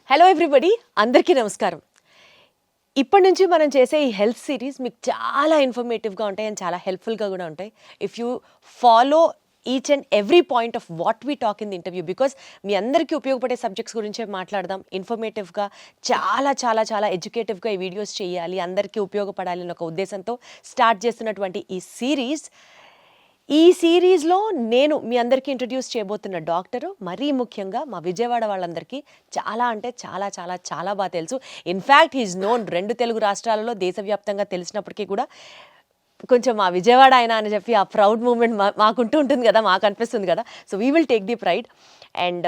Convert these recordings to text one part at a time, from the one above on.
Hello everybody, అందరికీ నమస్కారం. ఇప్పటి నుంచి మనం చేసే ఈ హెల్త్ సిరీస్ మీకు చాలా ఇన్ఫర్మేటివ్గా ఉంటాయి అండ్ చాలా హెల్ప్ఫుల్గా కూడా ఉంటాయి. If you follow each and every point of what we talk in the interview, because మీ అందరికీ ఉపయోగపడే సబ్జెక్ట్స్ గురించే మాట్లాడదాం. ఇన్ఫర్మేటివ్గా చాలా చాలా చాలా ఎడ్యుకేటివ్గా ఈ వీడియోస్ చేయాలి, అందరికీ ఉపయోగపడాలి అనే ఒక ఉద్దేశంతో స్టార్ట్ చేస్తున్నటువంటి ఈ సిరీస్లో నేను మీ అందరికీ ఇంట్రడ్యూస్ చేయబోతున్న డాక్టరు మరీ ముఖ్యంగా మా విజయవాడ వాళ్ళందరికీ చాలా అంటే చాలా చాలా చాలా బాగా తెలుసు. ఇన్ఫ్యాక్ట్ హీఈస్ నోన్ 2 తెలుగు రాష్ట్రాలలో దేశవ్యాప్తంగా తెలిసినప్పటికీ కూడా కొంచెం మా విజయవాడ ఆయన అని చెప్పి ఆ ప్రౌడ్ మూమెంట్ మాకుంటూ ఉంటుంది కదా, మాకు అనిపిస్తుంది కదా. So we will take the pride. And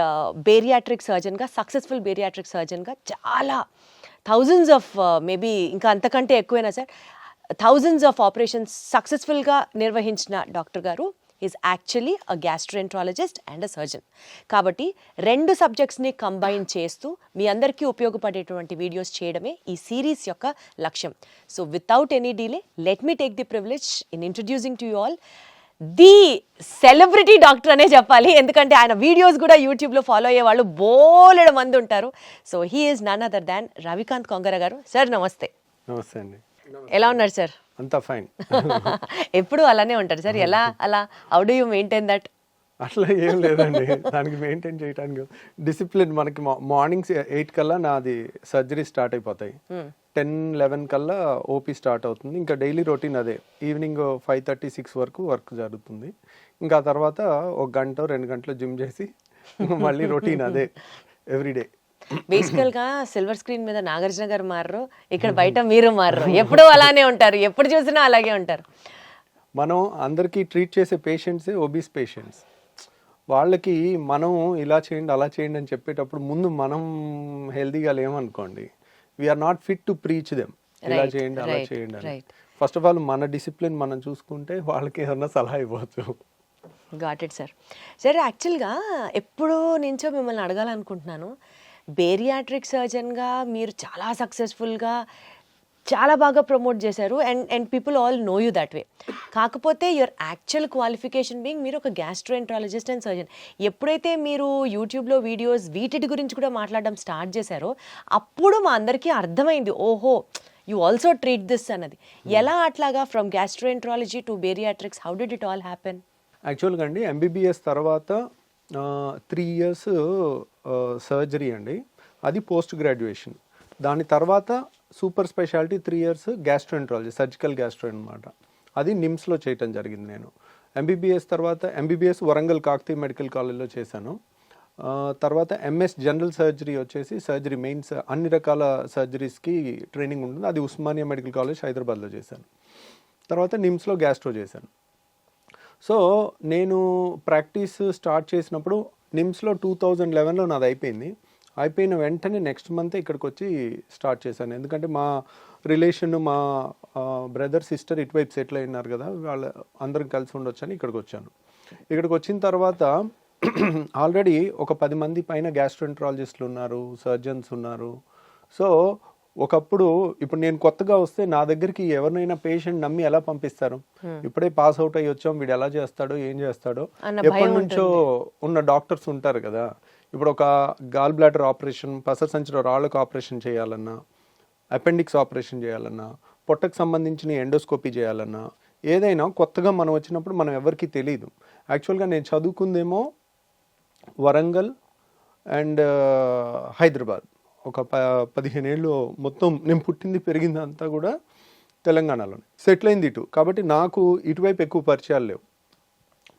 bariatric సర్జన్గా, సక్సెస్ఫుల్ బేరియాట్రిక్ సర్జన్గా చాలా థౌజండ్స్ ఆఫ్ మేబీ ఇంకా అంతకంటే ఎక్కువైనా సార్ థౌజండ్స్ ఆఫ్ ఆపరేషన్స్ సక్సెస్ఫుల్గా నిర్వహించిన డాక్టర్ గారు is actually a gastroenterologist and a surgeon. కాబట్టి 2 సబ్జెక్ట్స్ని కంబైన్ చేస్తూ మీ అందరికీ ఉపయోగపడేటువంటి వీడియోస్ చేయడమే ఈ సిరీస్ యొక్క లక్ష్యం. So without any delay, let me take the privilege in introducing to you all the celebrity doctor అనే చెప్పాలి, ఎందుకంటే ఆయన వీడియోస్ కూడా యూట్యూబ్లో ఫాలో అయ్యే వాళ్ళు బోలెడు మంది ఉంటారు. So he is none other than Ravikanth Kongara గారు. సార్ నమస్తే. నమస్తే అండి. ఎలా ఉన్నారు సార్? అంతా ఫైన్. ఎప్పుడు అలానే ఉంటారు సార్? ఎలా అలా how do you maintain that? అట్లా ఏం లేదండి, దానికి మెయింటైన్ చేయడానికి డిసిప్లిన్. మనకి మార్నింగ్ 8 కల్లా నాది సర్జరీ స్టార్ట్ అయిపోతాయి, 10-11 కల్లా ఓపీ స్టార్ట్ అవుతుంది. ఇంకా డైలీ రొటీన్ అదే. ఈవినింగ్ 5:30-6 వరకు వర్క్ జరుగుతుంది. ఇంకా తర్వాత 1 గంట 2 గంటలు జిమ్ చేసి మళ్ళీ రొటీన్ అదే ఎవ్రీడే. బేసికల్గా సిల్వర్ స్క్రీన్ మీద నాగార్జున గారు మారరు, ఇక్కడ బయట మీరు మారరు, ఎప్పుడూ అలానే ఉంటారు, ఎప్పుడు చూసినా అలాగే ఉంటారు. మనం అందరికీ ట్రీట్ చేసే పేషెంట్సే ఒబీస్ పేషెంట్స్. వాళ్ళకి మనం ఇలా చేయండి అలా చేయండి అని చెప్పేటప్పుడు ముందు మనం హెల్దీగా లేమనుకోండి, we are not fit to preach them ఇలా చేయండి అలా చేయండి అని. ఫస్ట్ ఆఫ్ ఆల్ మన డిసిప్లిన్ మనం చూసుకుంటే వాళ్ళకి ఏదన్నా సలహా ఇవ్వచ్చు. Got it sir. సార్ యాక్చువల్గా ఎప్పుడూ నుంచో మిమ్మల్ని అడగాలనుకుంటున్నాను, బేరియాట్రిక్ సర్జన్గా మీరు చాలా సక్సెస్ఫుల్గా చాలా బాగా ప్రమోట్ చేశారు and people all know you that way. కాకపోతే యువర్ యాక్చువల్ క్వాలిఫికేషన్ బీయింగ్ మీరు ఒక గ్యాస్ట్రోఎంట్రాలజిస్ట్ అండ్ సర్జన్. ఎప్పుడైతే మీరు యూట్యూబ్లో వీడియోస్ వీటి గురించి కూడా మాట్లాడడం స్టార్ట్ చేశారో అప్పుడు మా అందరికీ అర్థమైంది, ఓహో యూ ఆల్సో ట్రీట్ దిస్ అన్నది. ఎలా అట్లాగా from gastroenterology to bariatrics, how did it all happen? యాక్చువల్గా అండి, ఎంబీబీఎస్ తర్వాత 3 years సర్జరీ అండి, అది పోస్ట్ గ్రాడ్యుయేషన్. దాని తర్వాత super speciality 3 years gastroenterology, surgical gastro అనమాట. అది నిమ్స్లో చేయటం జరిగింది. నేను ఎంబీబీఎస్ తర్వాత ఎంబీబీఎస్ వరంగల్ కాకతీయ మెడికల్ కాలేజ్లో చేశాను. తర్వాత ఎంఎస్ జనరల్ సర్జరీ వచ్చేసి సర్జరీ మెయిన్స్ అన్ని రకాల సర్జరీస్కి ట్రైనింగ్ ఉంటుంది, అది ఉస్మానియా మెడికల్ కాలేజ్ హైదరాబాద్లో చేశాను. తర్వాత నిమ్స్లో గ్యాస్ట్రో చేశాను. సో నేను ప్రాక్టీస్ స్టార్ట్ చేసినప్పుడు నిమ్స్లో 2011లో నాది అయిపోయిన వెంటనే నెక్స్ట్ మంత్ ఇక్కడికి వచ్చి స్టార్ట్ చేశాను. ఎందుకంటే మా రిలేషన్, మా బ్రదర్ సిస్టర్ ఇటువైపు సెటిల్ అయినారు కదా, వాళ్ళు అందరం కలిసి ఉండొచ్చు అని ఇక్కడికి వచ్చాను. ఇక్కడికి వచ్చిన తర్వాత ఆల్రెడీ ఒక 10 మంది పైన గ్యాస్ట్రోఎంట్రాలజిస్టులు ఉన్నారు, సర్జన్స్ ఉన్నారు. సో ఒకప్పుడు ఇప్పుడు నేను కొత్తగా వస్తే నా దగ్గరికి ఎవరినైనా పేషెంట్ నమ్మి ఎలా పంపిస్తారు? ఇప్పుడే పాస్ అవుట్ అయ్యి వచ్చాం, వీడు ఎలా చేస్తాడో ఏం చేస్తాడో ఎప్పటి నుంచో ఉన్న డాక్టర్స్ ఉంటారు కదా. ఇప్పుడు ఒక గాల్ బ్లాడర్ ఆపరేషన్, పసరసంచిలో రాళ్ళకు ఆపరేషన్ చేయాలన్నా, అపెండిక్స్ ఆపరేషన్ చేయాలన్నా, పొట్టకు సంబంధించిన ఎండోస్కోపీ చేయాలన్నా, ఏదైనా కొత్తగా మనం వచ్చినప్పుడు మనం ఎవరికి తెలియదు. యాక్చువల్గా నేను చదువుకుందేమో వరంగల్ అండ్ హైదరాబాద్. ఒక 15 ఏళ్ళు మొత్తం నేను పుట్టింది పెరిగింది అంతా కూడా తెలంగాణలోనే, సెటిల్ అయింది ఇటు. కాబట్టి నాకు ఇటువైపు ఎక్కువ పరిచయాలు లేవు.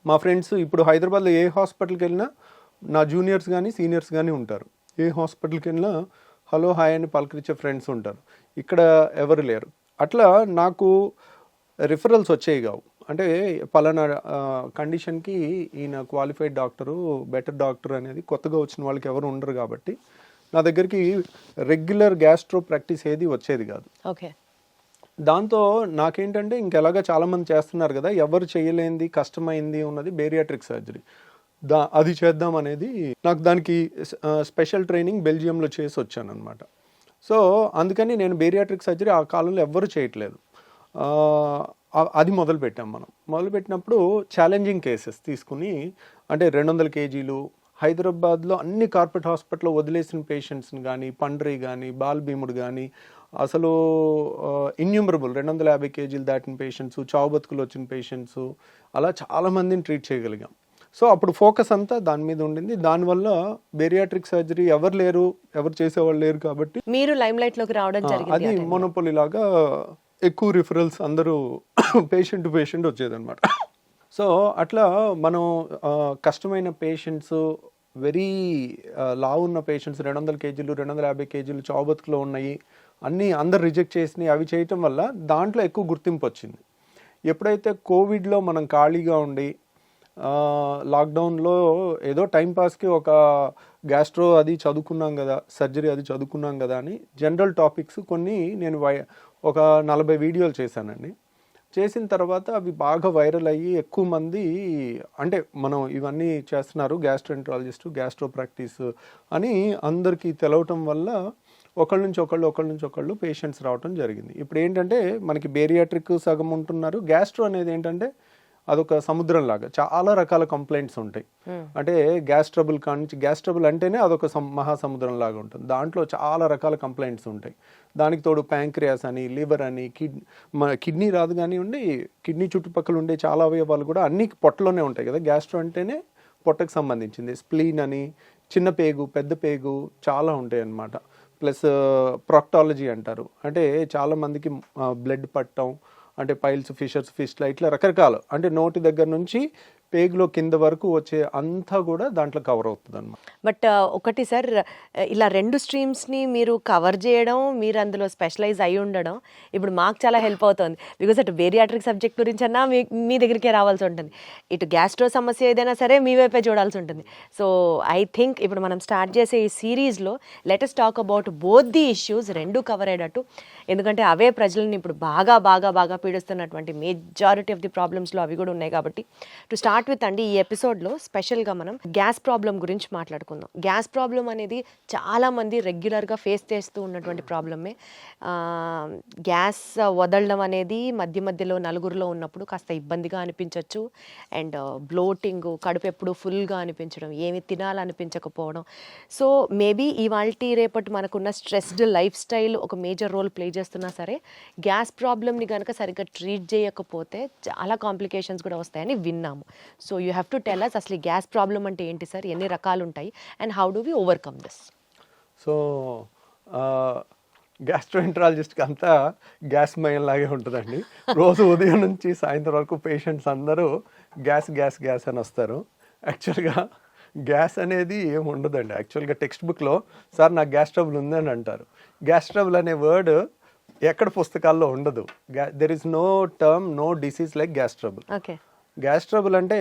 మా ఫ్రెండ్స్ ఇప్పుడు హైదరాబాద్లో ఏ హాస్పిటల్కి వెళ్ళినా నా జూనియర్స్ కానీ సీనియర్స్ కానీ ఉంటారు. ఏ హాస్పిటల్కి వెళ్ళినా హలో హాయ్ అని పలకరించే ఫ్రెండ్స్ ఉంటారు. ఇక్కడ ఎవరు లేరు. అట్లా నాకు రిఫరల్స్ వచ్చేవి కావు. అంటే పలానా కండిషన్కి ఈయన క్వాలిఫైడ్ డాక్టరు, బెటర్ డాక్టర్ అనేది కొత్తగా వచ్చిన వాళ్ళకి ఎవరు ఉండరు. కాబట్టి నా దగ్గరికి రెగ్యులర్ గ్యాస్ట్రో ప్రాక్టీస్ ఏది వచ్చేది కాదు. ఓకే. దాంతో నాకేంటంటే ఇంకెలాగా చాలామంది చేస్తున్నారు కదా, ఎవరు చేయలేనిది కష్టమైంది ఉన్నది బేరియాట్రిక్ సర్జరీ, అది చేద్దాం అనేది నాకు. దానికి స్పెషల్ ట్రైనింగ్ బెల్జియంలో చేసి వచ్చాను అనమాట. సో అందుకని నేను బేరియాట్రిక్ సర్జరీ ఆ కాలంలో ఎవ్వరూ చేయట్లేదు. అది మొదలుపెట్టాం. మనం మొదలుపెట్టినప్పుడు ఛాలెంజింగ్ కేసెస్ తీసుకుని, అంటే 200 kgs హైదరాబాద్లో అన్ని కార్పొరేట్ హాస్పిటల్లో వదిలేసిన పేషెంట్స్ని కానీ, పండ్రి కానీ, బాలభీముడు కానీ, అసలు ఇన్యూమరబుల్ 250 కేజీలు దాటిన పేషెంట్స్, చావు బతుకులు వచ్చిన పేషెంట్స్, అలా చాలామందిని ట్రీట్ చేయగలిగాం. సో అప్పుడు ఫోకస్ అంతా దాని మీద ఉండింది. దానివల్ల బేరియాట్రిక్ సర్జరీ ఎవరు చేసేవాళ్ళు లేరు కాబట్టి మీరు లైమ్ లైట్ లోకి రావడం జరిగింది. అది మోనోపోలీ లాగా ఎక్కువ రిఫరల్స్ అందరూ పేషెంట్ టు పేషెంట్ వచ్చేదన్నమాట. సో అట్లా మనం కష్టమైన పేషెంట్స్, వెరీ లావు ఉన్న పేషెంట్స్, 200 కేజీలు 250 కేజీలు చావు బతుకులో ఉన్నాయి అన్నీ అందరు రిజెక్ట్ చేసినాయి. అవి చేయటం వల్ల దాంట్లో ఎక్కువ గుర్తింపు వచ్చింది. ఎప్పుడైతే కోవిడ్లో మనం ఖాళీగా ఉండి లాక్డౌన్లో ఏదో టైంపాస్కి ఒక గ్యాస్ట్రో అది చదువుకున్నాం కదా, సర్జరీ అది చదువుకున్నాం కదా అని జనరల్ టాపిక్స్ కొన్ని నేను ఒక 40 వీడియోలు చేశానండి. చేసిన తర్వాత అవి బాగా వైరల్ అయ్యి ఎక్కువ మంది, అంటే మనం ఇవన్నీ చేస్తున్నారు గ్యాస్ట్రోఎంట్రాలజిస్టు, గ్యాస్ట్రో ప్రాక్టీస్ అని అందరికీ తెలవటం వల్ల ఒకళ్ళ నుంచి ఒకళ్ళు పేషెంట్స్ రావటం జరిగింది. ఇప్పుడు ఏంటంటే మనకి బేరియాట్రిక్ సగం ఉంటున్నారు. గ్యాస్ట్రో అనేది ఏంటంటే అదొక సముద్రం లాగా, చాలా రకాల కంప్లైంట్స్ ఉంటాయి. అంటే గ్యాస్ ట్రబుల్ కానీ, గ్యాస్ ట్రబుల్ అంటేనే అదొక మహాసముద్రం లాగా ఉంటుంది. దాంట్లో చాలా రకాల కంప్లైంట్స్ ఉంటాయి. దానికి తోడు ప్యాంక్రియాస్ అని, లివర్ అని, కిడ్నీ రాదు కానివ్వండి, కిడ్నీ చుట్టుపక్కల ఉండే చాలా అవయవాలు కూడా అన్ని పొట్టలోనే ఉంటాయి కదా. గ్యాస్ట్రో అంటేనే పొట్టకు సంబంధించింది. స్ప్లీన్ అని, చిన్న పేగు, పెద్ద పేగు చాలా ఉంటాయి అన్నమాట. ప్లస్ ప్రాక్టాలజీ అంటారు, అంటే చాలామందికి బ్లడ్ పట్టడం, అంటే పైల్స్, ఫిషర్స్, ఫిస్ట్లా, ఇట్లా రకరకాలు, అంటే నోటి దగ్గర నుంచి పేగులో కింద వరకు వచ్చే అంతా కూడా దాంట్లో కవర్ అవుతుంది అన్నమాట. బట్ ఒకటి సార్, ఇలా 2 స్ట్రీమ్స్ని మీరు కవర్ చేయడం, మీరు అందులో స్పెషలైజ్ అయి ఉండడం ఇప్పుడు మాకు చాలా హెల్ప్ అవుతుంది. బికాజ్ అటు బేరియాట్రిక్ సబ్జెక్ట్ గురించి అన్నా మీ దగ్గరికే రావాల్సి ఉంటుంది, ఇటు గ్యాస్ట్రో సమస్య ఏదైనా సరే మీ వైపే చూడాల్సి ఉంటుంది. సో ఐ థింక్ ఇప్పుడు మనం స్టార్ట్ చేసే ఈ సిరీస్లో let us talk about both the issues, 2 cover అయ్యేటట్టు. ఎందుకంటే అవే ప్రజలని ఇప్పుడు బాగా బాగా బాగా పీడిస్తున్నటువంటి మెజారిటీ ఆఫ్ ది ప్రాబ్లమ్స్లో అవి కూడా ఉన్నాయి. కాబట్టి టు స్టార్ట్ విత్ అండి, ఈ ఎపిసోడ్లో స్పెషల్గా మనం గ్యాస్ ప్రాబ్లం గురించి మాట్లాడుకుందాం. గ్యాస్ ప్రాబ్లం అనేది చాలామంది రెగ్యులర్గా ఫేస్ చేస్తూ ఉన్నటువంటి ప్రాబ్లమే. గ్యాస్ వదలడం అనేది మధ్యలో నలుగురిలో ఉన్నప్పుడు కాస్త ఇబ్బందిగా అనిపించవచ్చు. అండ్ బ్లోటింగ్, కడుపు ఎప్పుడు ఫుల్గా అనిపించడం, ఏమి తినాలనిపించకపోవడం. సో మేబీ ఇవాల్టి రేపటి మనకున్న స్ట్రెస్డ్ లైఫ్ స్టైల్ ఒక మేజర్ రోల్ ప్లే చేస్తున్నా సరే, గ్యాస్ ప్రాబ్లమ్ని కనుక సరిగ్గా ట్రీట్ చేయకపోతే చాలా కాంప్లికేషన్స్ కూడా వస్తాయని విన్నాము. So you have to tell us అసలు గ్యాస్ ప్రాబ్లం అంటే ఏంటి సార్, ఎన్ని రకాలు ఉంటాయి, and how do we overcome this? So గ్యాస్ట్రోఎంట్రాలజిస్ట్కి అంతా గ్యాస్ మయంలాగే ఉంటుందండి. రోజు ఉదయం నుంచి సాయంత్రం వరకు పేషెంట్స్ అందరూ గ్యాస్ గ్యాస్ గ్యాస్ అని వస్తారు. యాక్చువల్గా గ్యాస్ అనేది ఏమి ఉండదండి. యాక్చువల్గా టెక్స్ట్ బుక్లో సార్ నాకు గ్యాస్ ట్రబుల్ ఉందని అంటారు. గ్యాస్ ట్రబుల్ అనే వర్డ్ ఎక్కడ పుస్తకాల్లో ఉండదు. There is no term, no disease like gas trouble. Okay, gas trouble అంటే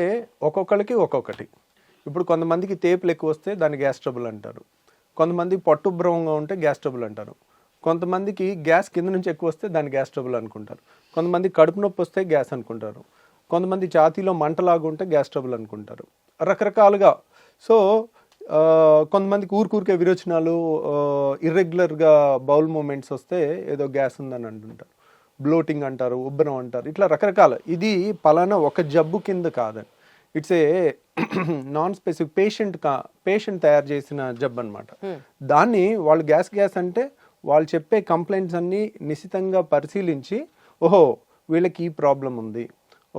ఒక్కొక్కరికి ఒక్కొక్కటి. ఇప్పుడు కొంతమందికి తేపులు ఎక్కువ వస్తే దాన్ని గ్యాస్ ట్రబుల్ అంటారు. కొంతమంది పట్టుభ్రమంగా ఉంటే గ్యాస్ ట్రబుల్ అంటారు. కొంతమందికి గ్యాస్ కింద నుంచి ఎక్కువ వస్తే దాన్ని గ్యాస్ ట్రబుల్ అనుకుంటారు. కొంతమంది కడుపు నొప్పి వస్తే గ్యాస్ అనుకుంటారు. కొంతమంది ఛాతీలో మంటలాగా ఉంటే గ్యాస్ ట్రబుల్ అనుకుంటారు. రకరకాలుగా. సో కొంతమందికి ఊరికే విరోచనాలు, ఇర్రెగ్యులర్గా బౌల్ మూమెంట్స్ వస్తే ఏదో గ్యాస్ ఉందని అంటుంటారు. బ్లోటింగ్ అంటారు, ఉబ్బరం అంటారు, ఇట్లా రకరకాల. ఇది పలానా ఒక జబ్బు కింద కాదని, it's a non specific patient తయారు చేసిన జబ్బు అనమాట. దాన్ని వాళ్ళు గ్యాస్ అంటే వాళ్ళు చెప్పే కంప్లైంట్స్ అన్నీ నిశితంగా పరిశీలించి, ఓహో వీళ్ళకి ఈ ప్రాబ్లం ఉంది,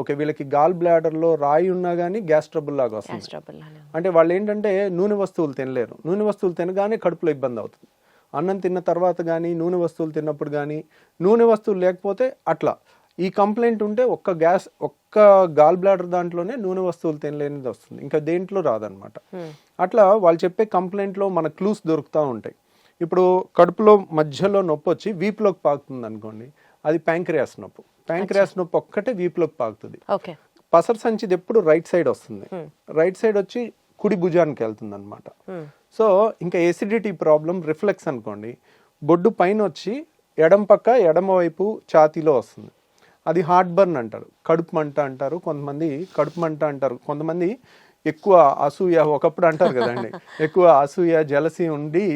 ఓకే వీళ్ళకి గాల్ బ్లాడర్లో రాయి ఉన్నా కానీ గ్యాస్ ట్రబుల్ లాగా వస్తుంది. అంటే వాళ్ళు ఏంటంటే నూనె వస్తువులు తినలేరు. నూనె వస్తువులు తినగానే కడుపులో ఇబ్బంది అవుతుంది. అన్నం తిన్న తర్వాత కానీ, నూనె వస్తువులు తిన్నప్పుడు కానీ, నూనె వస్తువులు లేకపోతే అట్లా. ఈ కంప్లైంట్ ఉంటే ఒక్క గాల్ బ్లాడర్ దాంట్లోనే నూనె వస్తువులు తినలేనిది వస్తుంది, ఇంకా దేంట్లో రాదనమాట. అట్లా వాళ్ళు చెప్పే కంప్లైంట్లో మన క్లూస్ దొరుకుతూ ఉంటాయి. ఇప్పుడు కడుపులో మధ్యలో నొప్పి వచ్చి వీపులోకి పాకుతుంది అనుకోండి, అది ప్యాంక్రియాస్ నొప్పి. ప్యాంక్రియాస్ నొప్పి ఒక్కటే వీపులోకి పాకుతుంది. పసర సంచిది ఎప్పుడు రైట్ సైడ్ వస్తుంది, రైట్ సైడ్ వచ్చి కుడి భుజానికి వెళ్తుంది అనమాట. సో ఇంకా ఎసిడిటీ ప్రాబ్లం, రిఫ్లెక్స్ అనుకోండి, బొడ్డు పైన వచ్చి ఎడమ వైపు ఛాతీలో వస్తుంది. అది హార్ట్ బర్న్ అంటారు, కడుపు మంట అంటారు. కొంతమంది కడుపు మంట అంటారు. కొంతమంది ఎక్కువ అసూయ, ఒకప్పుడు అంటారు కదండి, ఎక్కువ అసూయ, జలసి ఉండి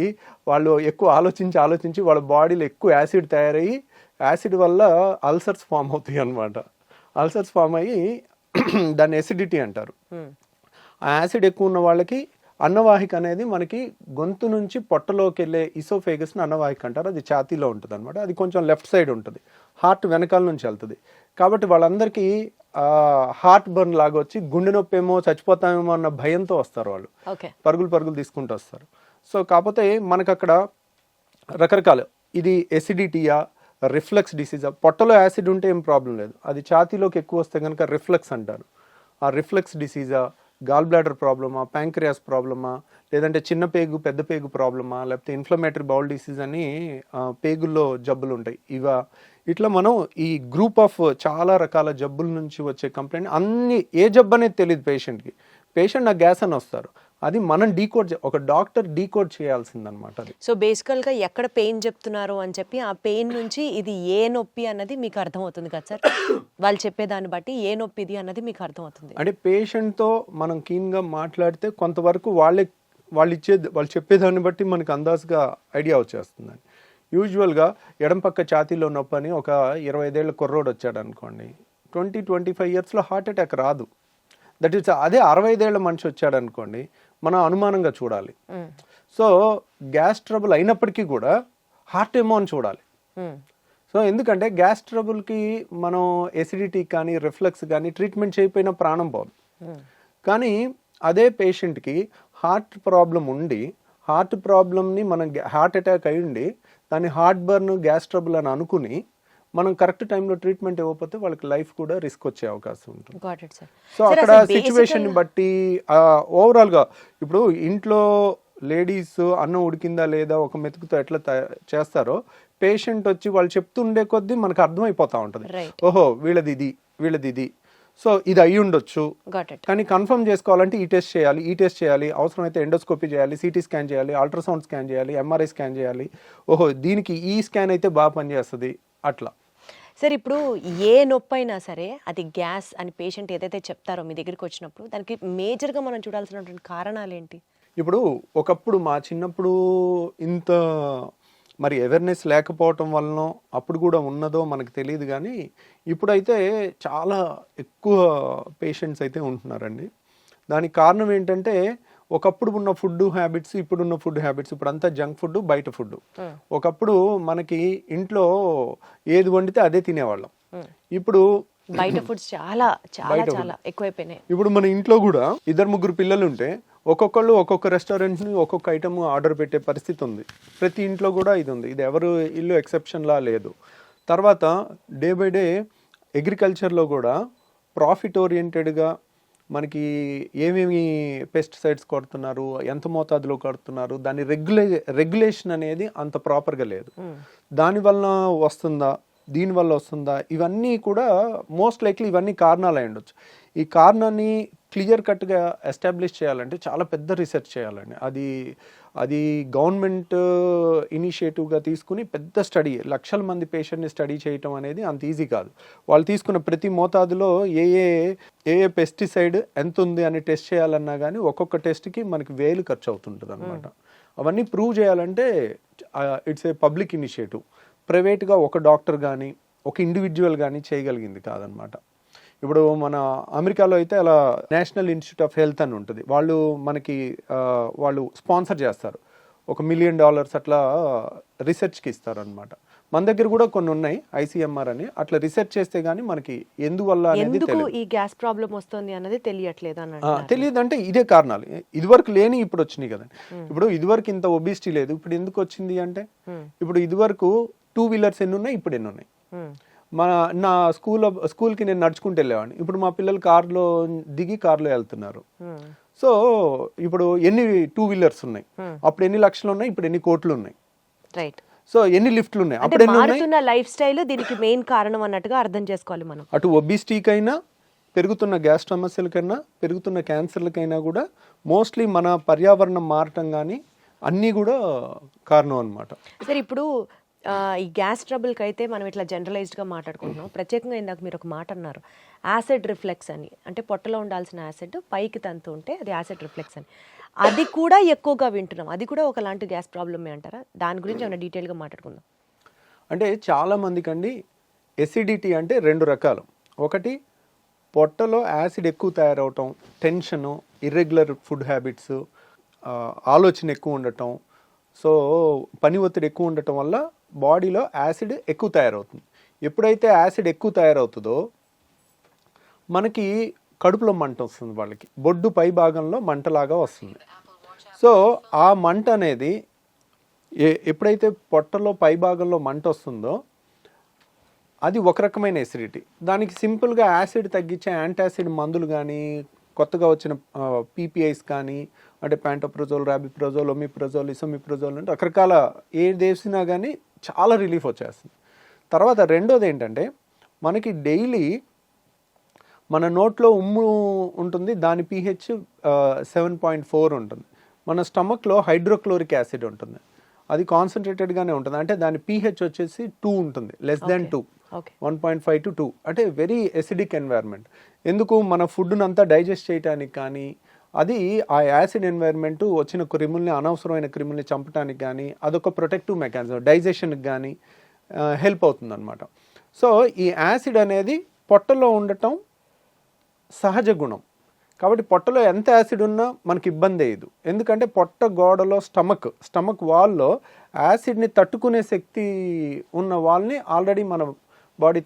వాళ్ళు ఎక్కువ ఆలోచించి వాళ్ళ బాడీలో ఎక్కువ యాసిడ్ తయారయ్యి, యాసిడ్ వల్ల అల్సర్స్ ఫామ్ అవుతాయి అన్నమాట. అల్సర్స్ ఫామ్ అయ్యి దాన్ని ఎసిడిటీ అంటారు. ఆ యాసిడ్ ఎక్కువ ఉన్న వాళ్ళకి అన్నవాహిక అనేది మనకి గొంతు నుంచి పొట్టలోకి వెళ్ళే ఇసోఫేగస్ని అన్నవాహిక అంటారు. అది ఛాతీలో ఉంటుంది అనమాట. అది కొంచెం లెఫ్ట్ సైడ్ ఉంటుంది, హార్ట్ వెనకాల నుంచి వెళ్తుంది. కాబట్టి వాళ్ళందరికీ హార్ట్ బర్న్ లాగా వచ్చి గుండె నొప్పి ఏమో చచ్చిపోతామేమో అన్న భయంతో వస్తారు వాళ్ళు, పరుగులు తీసుకుంటూ వస్తారు. సో కాకపోతే మనకు అక్కడ రకరకాల, ఇది ఎసిడిటీయా, రిఫ్లక్స్ డిసీజా. పొట్టలో యాసిడ్ ఉంటే ఏం ప్రాబ్లం లేదు, అది ఛాతీలోకి ఎక్కువ వస్తే కనుక రిఫ్లక్స్ అంటారు. ఆ రిఫ్లక్స్ డిసీజా, గాల్ బ్లాడర్ ప్రాబ్లమా, ప్యాంక్రియాస్ ప్రాబ్లమా, లేదంటే చిన్న పేగు పెద్ద పేగు ప్రాబ్లమా, లేకపోతే ఇన్ఫ్లమేటరీ బౌల్ డిసీజ్ అని పేగుల్లో జబ్బులు ఉంటాయి ఇవా. ఇట్లా మనం ఈ గ్రూప్ ఆఫ్ చాలా రకాల జబ్బుల నుంచి వచ్చే కంప్లైంట్, అన్ని ఏ జబ్బు అనేది తెలియదు పేషెంట్కి. పేషెంట్ నాకు గ్యాస్ అని వస్తారు, అది మనం డీకోడ్, ఒక డాక్టర్ డీకోడ్ చేయాల్సిందనమాట. అది సో బేసికల్గా ఎక్కడ పెయిన్ చెప్తున్నారు అని చెప్పి ఆ పెయిన్ నుంచి ఇది ఏ నొప్పి అన్నది మీకు అర్థమవుతుంది కదా సార్, వాళ్ళు చెప్పేదాన్ని బట్టి ఏ నొప్పి ఇది అన్నది మీకు అర్థమవుతుంది. అంటే పేషెంట్తో మనం కీన్గా మాట్లాడితే కొంతవరకు వాళ్ళు చెప్పేదాన్ని బట్టి మనకు అందాజుగా ఐడియా వచ్చేస్తుందండి. యూజువల్గా ఎడం పక్క ఛాతీలో నొప్పి అని ఒక 25 ఏళ్ల కుర్రోడు వచ్చాడు అనుకోండి, 20-25 ఇయర్స్లో హార్ట్ అటాక్ రాదు. దట్ ఈస్ అదే 65 ఏళ్ల మనిషి వచ్చాడు అనుకోండి, మనం అనుమానంగా చూడాలి. సో గ్యాస్ ట్రబుల్ అయినప్పటికీ కూడా హార్ట్ ఏమో అని చూడాలి. సో ఎందుకంటే గ్యాస్ ట్రబుల్కి మనం ఎసిడిటీ కానీ రిఫ్లక్స్ కానీ ట్రీట్మెంట్ చేయకపోయినా ప్రాణం పోదు. కానీ అదే పేషెంట్కి హార్ట్ ప్రాబ్లం ఉండి, హార్ట్ ప్రాబ్లమ్ని మనం హార్ట్ అటాక్ అయి ఉండి దాన్ని హార్ట్ బర్న్, గ్యాస్ ట్రబుల్ అని అనుకుని మనం కరెక్ట్ టైంలో ట్రీట్మెంట్ ఇవ్వకపోతే వాళ్ళకి లైఫ్ కూడా రిస్క్ వచ్చే అవకాశం ఉంటుంది. సో అక్కడ సిచ్యువేషన్ బట్టి ఓవరాల్గా ఇప్పుడు ఇంట్లో లేడీస్ అన్నం ఉడికిందా లేదా ఒక మెతుకుతో ఎట్లా చేస్తారో, పేషెంట్ వచ్చి వాళ్ళు చెప్తుండే కొద్దీ మనకు అర్థమైపోతా ఉంటుంది, ఓహో వీళ్ళది ఇది, సో ఇది అయ్యి ఉండొచ్చు. కానీ కన్ఫర్మ్ చేసుకోవాలంటే ఈ టెస్ట్ చేయాలి, అవసరమైతే ఎండోస్కోపీ చేయాలి, సిటీ స్కాన్ చేయాలి, అల్ట్రాసౌండ్ స్కాన్ చేయాలి, ఎంఆర్ఐ స్కాన్ చేయాలి. ఓహో దీనికి ఈ స్కాన్ అయితే బాగా పనిచేస్తుంది అట్లా. సార్ ఇప్పుడు ఏ నొప్పి అయినా సరే అది గ్యాస్ అని పేషెంట్ ఏదైతే చెప్తారో మీ దగ్గరికి వచ్చినప్పుడు దానికి మేజర్గా మనం చూడాల్సినటువంటి కారణాలు ఏంటి? ఇప్పుడు ఒకప్పుడు మా చిన్నప్పుడు ఇంత మరి అవేర్నెస్ లేకపోవటం వలన అప్పుడు కూడా ఉన్నదో మనకు తెలియదు, కానీ ఇప్పుడైతే చాలా ఎక్కువ పేషెంట్స్ అయితే ఉంటున్నారండి. దానికి కారణం ఏంటంటే ఒకప్పుడు ఉన్న ఫుడ్ హ్యాబిట్స్, ఇప్పుడున్న ఫుడ్ హ్యాబిట్స్, ఇప్పుడు అంతా జంక్ ఫుడ్, బయట ఫుడ్. ఒకప్పుడు మనకి ఇంట్లో ఏది వండితే అదే తినేవాళ్ళం, ఇప్పుడు బయట ఫుడ్స్ చాలా చాలా చాలా ఎక్కువైపోయినాయి. ఇప్పుడు మన ఇంట్లో కూడా 2-3 పిల్లలు ఉంటే ఒక్కొక్కళ్ళు ఒక్కొక్క రెస్టారెంట్ని ఒక్కొక్క ఐటమ్ ఆర్డర్ పెట్టే పరిస్థితి ఉంది. ప్రతి ఇంట్లో కూడా ఇది ఉంది, ఇది ఎవరు ఇల్లు ఎక్సెప్షన్లా లేదు. తర్వాత డే బై డే అగ్రికల్చర్లో కూడా ప్రాఫిట్ ఓరియంటెడ్గా మనకి ఏమేమి పెస్టిసైడ్స్ కొడుతున్నారు, ఎంత మోతాదులో కొడుతున్నారు, దాని రెగ్యులేషన్ అనేది అంత ప్రాపర్గా లేదు. దానివల్ల వస్తుందా, దీనివల్ల వస్తుందా, ఇవన్నీ కూడా మోస్ట్ లైక్లీ ఇవన్నీ కారణాలు అయి ఉండొచ్చు. ఈ కారణాన్ని క్లియర్ కట్గా ఎస్టాబ్లిష్ చేయాలంటే చాలా పెద్ద రీసెర్చ్ చేయాలండి. అది గవర్నమెంట్ ఇనిషియేటివ్గా తీసుకుని పెద్ద స్టడీ, లక్షల మంది పేషెంట్ని స్టడీ చేయటం అనేది అంత ఈజీ కాదు. వాళ్ళు తీసుకున్న ప్రతి మోతాదులో ఏ పెస్టిసైడ్ ఎంత ఉంది అని టెస్ట్ చేయాలన్నా కానీ ఒక్కొక్క టెస్ట్కి మనకి 1000 ఖర్చు అవుతుంటుంది అనమాట. అవన్నీ ప్రూవ్ చేయాలంటే ఇట్స్ ఏ పబ్లిక్ ఇనిషియేటివ్. ప్రైవేట్గా ఒక డాక్టర్ కానీ ఒక ఇండివిజువల్ కానీ చేయగలిగింది కాదనమాట. ఇప్పుడు మన అమెరికాలో అయితే అలా నేషనల్ ఇన్స్టిట్యూట్ ఆఫ్ హెల్త్ అని ఉంటుంది, వాళ్ళు స్పాన్సర్ చేస్తారు, $1 మిలియన్ అట్లా రీసెర్చ్కి ఇస్తారు అనమాట. మన దగ్గర కూడా కొన్ని ఉన్నాయి, ICMR అని. అట్లా రీసెర్చ్ చేస్తే గానీ మనకి ఎందువల్ల అనేది ఈ గ్యాస్ ప్రాబ్లం వస్తుంది అన్నది తెలియదు. అంటే ఇదే కారణాలు, ఇదివరకు లేని ఇప్పుడు వచ్చినాయి కదండి. ఇప్పుడు ఇదివరకు ఇంత ఒబిసిటీ లేదు, ఇప్పుడు ఎందుకు వచ్చింది అంటే, ఇప్పుడు ఇదివరకు 2 వీలర్స్ ఎన్ని ఉన్నాయి, ఇప్పుడు ఎన్ని ఉన్నాయి. నా స్కూల్కి నేను నడుచుకుంటూ వెళ్ళేవాడిని, ఇప్పుడు మా పిల్లలు కార్లో దిగి కార్లో వెళ్తున్నారు. సో ఇప్పుడు ఎన్ని 2 వీలర్స్ ఉన్నాయి, అప్పుడు ఎన్ని లక్షలు ఉన్నాయి, ఇప్పుడు ఎన్ని కోట్లు ఉన్నాయి. రైట్. సో ఎన్ని లిఫ్ట్లు ఉన్నాయి, అప్పుడు మారుతున్న లైఫ్ స్టైల్ దీనికి మెయిన్ కారణం అన్నట్టుగా అర్థం చేసుకోవాలి మనం. అటు ఒబిసిటీకైనా, పెరుగుతున్న గ్యాస్ సమస్యలకైనా, పెరుగుతున్న క్యాన్సర్లకైనా కూడా మోస్ట్లీ మన పర్యావరణం మారటం కానీ అన్నీ కూడా కారణం అనమాట. సరే ఇప్పుడు ఈ గ్యాస్ ట్రబుల్కి అయితే మనం ఇట్లా జనరలైజ్డ్గా మాట్లాడుకుంటున్నాం. ప్రత్యేకంగా ఇందాక మీరు ఒక మాట అన్నారు, యాసిడ్ రిఫ్లెక్స్ అని. అంటే పొట్టలో ఉండాల్సిన యాసిడ్ పైకి తంతు ఉంటే అది యాసిడ్ రిఫ్లెక్స్ అని. అది కూడా ఎక్కువగా వింటున్నాం, అది కూడా ఒకలాంటి గ్యాస్ ప్రాబ్లమే అంటారా? దాని గురించి ఏమైనా డీటెయిల్గా మాట్లాడుకుందాం. అంటే చాలామందికి అండి ఎసిడిటీ అంటే 2 రకాలు. ఒకటి పొట్టలో యాసిడ్ ఎక్కువ తయారవటం, టెన్షను, ఇర్రెగ్యులర్ ఫుడ్ హ్యాబిట్స్, ఆలోచన ఎక్కువ ఉండటం, సో పని ఒత్తిడి ఎక్కువ ఉండటం వల్ల బాడీలో యాసిడ్ ఎక్కువ తయారవుతుంది. ఎప్పుడైతే యాసిడ్ ఎక్కువ తయారవుతుందో మనకి కడుపులో మంట వస్తుంది, వాళ్ళకి బొడ్డు పై భాగంలో మంటలాగా వస్తుంది. సో ఆ మంట అనేది ఎప్పుడైతే పొట్టలో పై భాగంలో మంట వస్తుందో అది ఒక రకమైన ఎసిడిటీ. దానికి సింపుల్గా యాసిడ్ తగ్గించే యాంటాసిడ్ మందులు కానీ, కొత్తగా వచ్చిన పీపీఐస్ కానీ, అంటే ప్యాంటోప్రజోల్, రాబిప్రజోల్, ఒమిప్రజోల్, ఇసోమిప్రజోల్ అంటే రకరకాల ఏది వేసినా కానీ చాలా రిలీఫ్ వచ్చేస్తుంది. తర్వాత రెండోది ఏంటంటే మనకి డైలీ మన నోట్లో ఉమ్ము ఉంటుంది, దాని pH 7.4 ఉంటుంది. మన స్టమక్లో హైడ్రోక్లోరిక్ యాసిడ్ ఉంటుంది, అది కాన్సన్ట్రేటెడ్గానే ఉంటుంది. అంటే దాని pH వచ్చేసి 2 ఉంటుంది, లెస్ దాన్ 2, 1.5 to 2, అంటే వెరీ ఎసిడిక్ ఎన్వైర్న్మెంట్. ఎందుకు మన ఫుడ్ను అంతా డైజెస్ట్ చేయడానికి కానీ, అది ఆ యాసిడ్ ఎన్వైర్న్మెంట్ వచ్చిన క్రిముల్ని, అనవసరమైన క్రిముల్ని చంపడానికి కానీ అదొక ప్రొటెక్టివ్ మెకానిజం, డైజెషన్కి కానీ హెల్ప్ అవుతుంది అనమాట. సో ఈ యాసిడ్ అనేది పొట్టలో ఉండటం సహజ గుణం. కాబట్టి పొట్టలో ఎంత యాసిడ్ ఉన్నా మనకి ఇబ్బంది అయ్యదు. ఎందుకంటే పొట్ట గోడలో స్టమక్ వాల్లో యాసిడ్ని తట్టుకునే శక్తి ఉన్న వాళ్ళని ఆల్రెడీ మన బాడీ